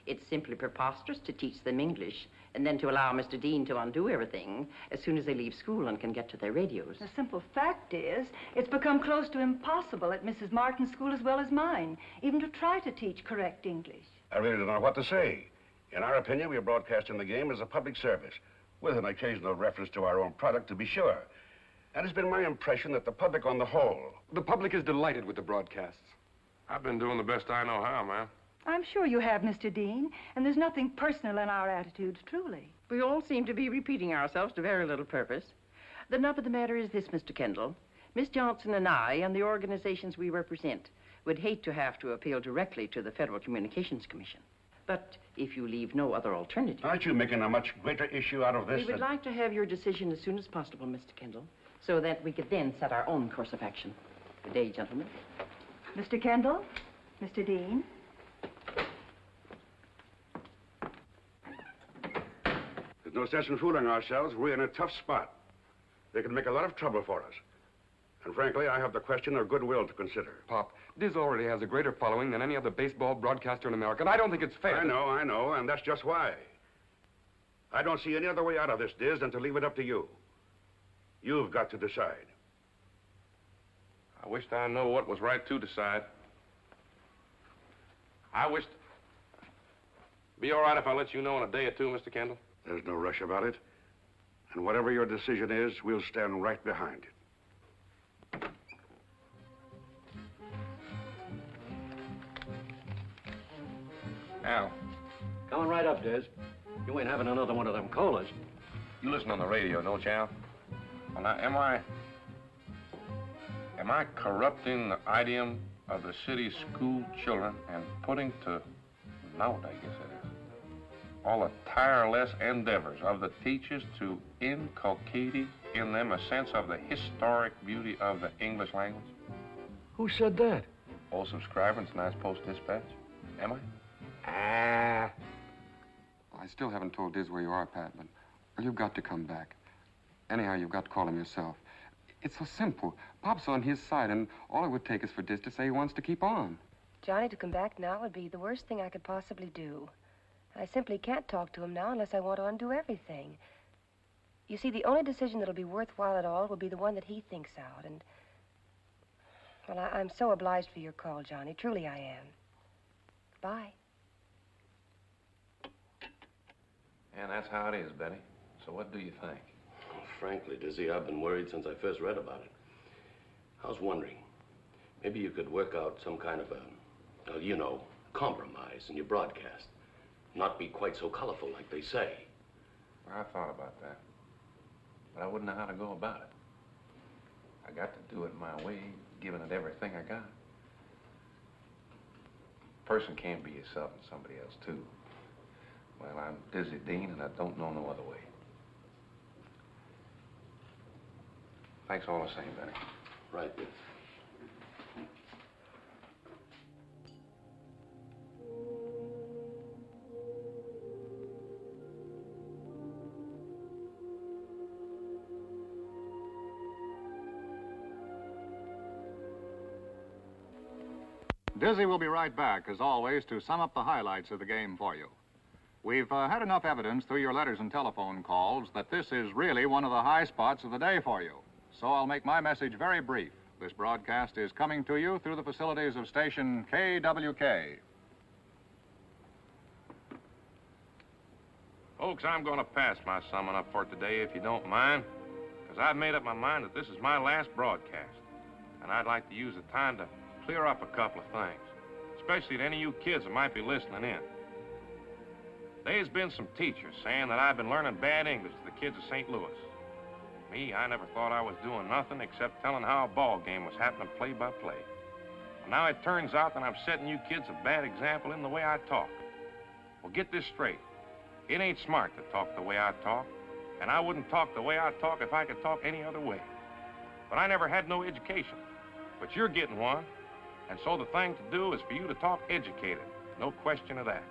It's simply preposterous to teach them English and then to allow Mr. Dean to undo everything as soon as they leave school and can get to their radios. The simple fact is, it's become close to impossible at Mrs. Martin's school as well as mine, even to try to teach correct English. I really don't know what to say. In our opinion, we are broadcasting the game as a public service, with an occasional reference to our own product, to be sure. And it's been my impression that the public on the whole... The public is delighted with the broadcasts. I've been doing the best I know how, ma'am. I'm sure you have, Mr. Dean, and there's nothing personal in our attitudes, truly. We all seem to be repeating ourselves to very little purpose. The nub of the matter is this, Mr. Kendall. Miss Johnson and I and the organizations we represent would hate to have to appeal directly to the Federal Communications Commission. But if you leave no other alternative... Aren't you making a much greater issue out of this? We would like to have your decision as soon as possible, Mr. Kendall, so that we could then set our own course of action. Good day, gentlemen. Mr. Kendall, Mr. Dean. There's no sense in fooling ourselves. We're in a tough spot. They could make a lot of trouble for us. And frankly, I have the question of goodwill to consider. Pop, Diz already has a greater following than any other baseball broadcaster in America, and I don't think it's fair. I know, and that's just why. I don't see any other way out of this, Diz, than to leave it up to you. You've got to decide. I wished I know what was right to decide. I wished... Be all right if I let you know in a day or two, Mr. Kendall? There's no rush about it. And whatever your decision is, we'll stand right behind it. Al. Coming right up, Diz. You ain't having another one of them colas. You listen on the radio, don't you, Al? Well, now, am I corrupting the idiom of the city's school children and putting to naught, I guess it is, all the tireless endeavors of the teachers to inculcate in them a sense of the historic beauty of the English language? Who said that? Old subscriber in tonight's Post-Dispatch. Am I? I still haven't told Diz where you are, Pat, but you've got to come back. Anyhow, you've got to call him yourself. It's so simple. Pop's on his side, and all it would take is for Diz to say he wants to keep on. Johnny, to come back now would be the worst thing I could possibly do. I simply can't talk to him now unless I want to undo everything. You see, the only decision that'll be worthwhile at all will be the one that he thinks out, and... Well, I'm so obliged for your call, Johnny. Truly I am. Bye. And that's how it is, Betty. So what do you think? Well, frankly, Dizzy, I've been worried since I first read about it. I was wondering, maybe you could work out some kind of a, you know, compromise in your broadcast. Not be quite so colorful like they say. Well, I thought about that. But I wouldn't know how to go about it. I got to do it my way, giving it everything I got. A person can't be yourself and somebody else, too. Well, I'm Dizzy Dean, and I don't know no other way. Thanks all the same, Benny. Right, Diz. Dizzy will be right back, as always, to sum up the highlights of the game for you. We've had enough evidence through your letters and telephone calls that this is really one of the high spots of the day for you. So I'll make my message very brief. This broadcast is coming to you through the facilities of station KWK. Folks, I'm going to pass my summing up for today, if you don't mind, because I've made up my mind that this is my last broadcast, and I'd like to use the time to clear up a couple of things, especially to any of you kids that might be listening in. There's been some teachers saying that I've been learning bad English to the kids of St. Louis. Me, I never thought I was doing nothing except telling how a ball game was happening play by play. Well, now it turns out that I'm setting you kids a bad example in the way I talk. Well, get this straight. It ain't smart to talk the way I talk, and I wouldn't talk the way I talk if I could talk any other way. But I never had no education. But you're getting one, and so the thing to do is for you to talk educated. No question of that.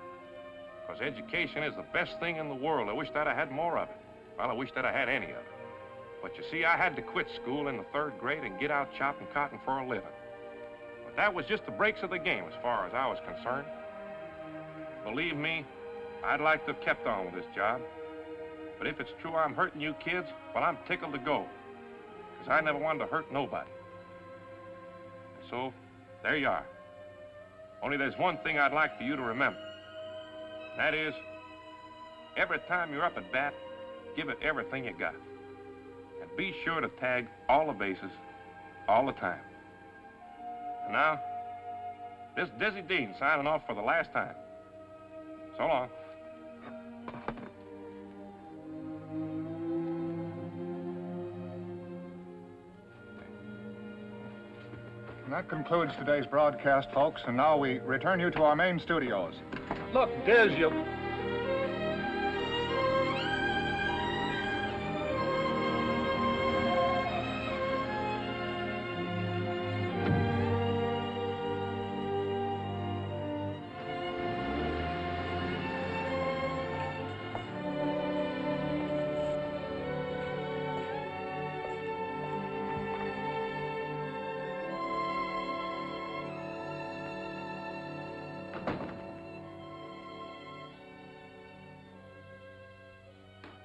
Because education is the best thing in the world. I wish that I had more of it. Well, I wish that I had any of it. But you see, I had to quit school in the 3rd grade and get out chopping cotton for a living. But that was just the breaks of the game as far as I was concerned. Believe me, I'd like to have kept on with this job. But if it's true I'm hurting you kids, well, I'm tickled to go. Because I never wanted to hurt nobody. And so, there you are. Only there's one thing I'd like for you to remember. That is, every time you're up at bat, give it everything you got. And be sure to tag all the bases all the time. And now, this Dizzy Dean signing off for the last time. So long. And that concludes today's broadcast, folks, and now we return you to our main studios. Look, Diz, you...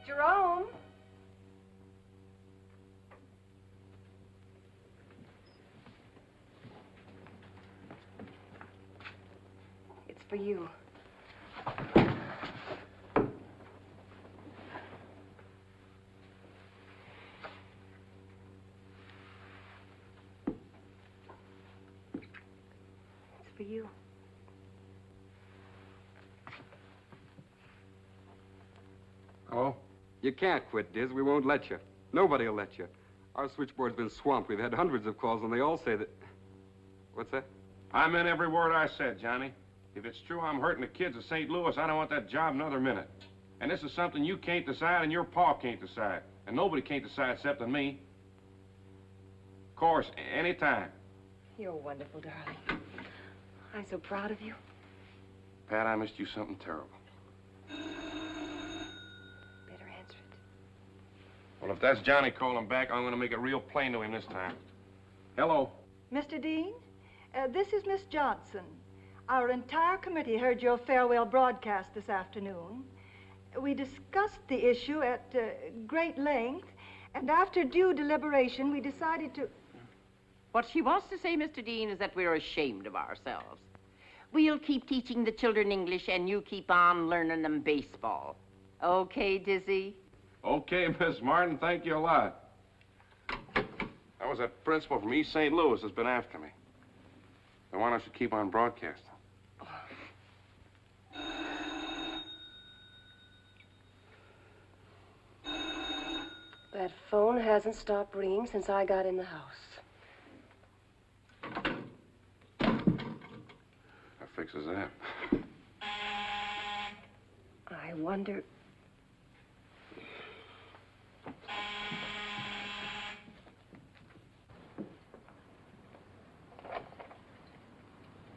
Jerome? It's for you. It's for you. Oh? You can't quit, Diz. We won't let you. Nobody will let you. Our switchboard's been swamped. We've had hundreds of calls, and they all say that... What's that? I meant every word I said, Johnny. If it's true I'm hurting the kids of St. Louis, I don't want that job another minute. And this is something you can't decide and your pa can't decide. And nobody can't decide except me. Of course, anytime. You're wonderful, darling. I'm so proud of you. Pat, I missed you something terrible. Well, if that's Johnny calling back, I'm going to make it real plain to him this time. Hello. Mr. Dean, this is Miss Johnson. Our entire committee heard your farewell broadcast this afternoon. We discussed the issue at great length, and after due deliberation, we decided to... What she wants to say, Mr. Dean, is that we're ashamed of ourselves. We'll keep teaching the children English, and you keep on learning them baseball. Okay, Dizzy? Okay, Miss Martin, thank you a lot. That was that principal from East St. Louis that's been after me. They want us to keep on broadcasting. That phone hasn't stopped ringing since I got in the house. That fixes that. I wonder...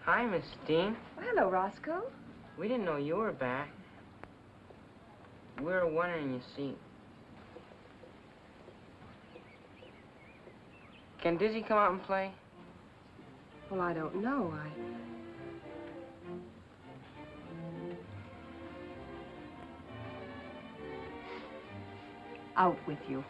Hi, Miss Dean. Hello, Roscoe. We didn't know you were back. We were wondering, you see. Can Dizzy come out and play? Well, I don't know. Out with you.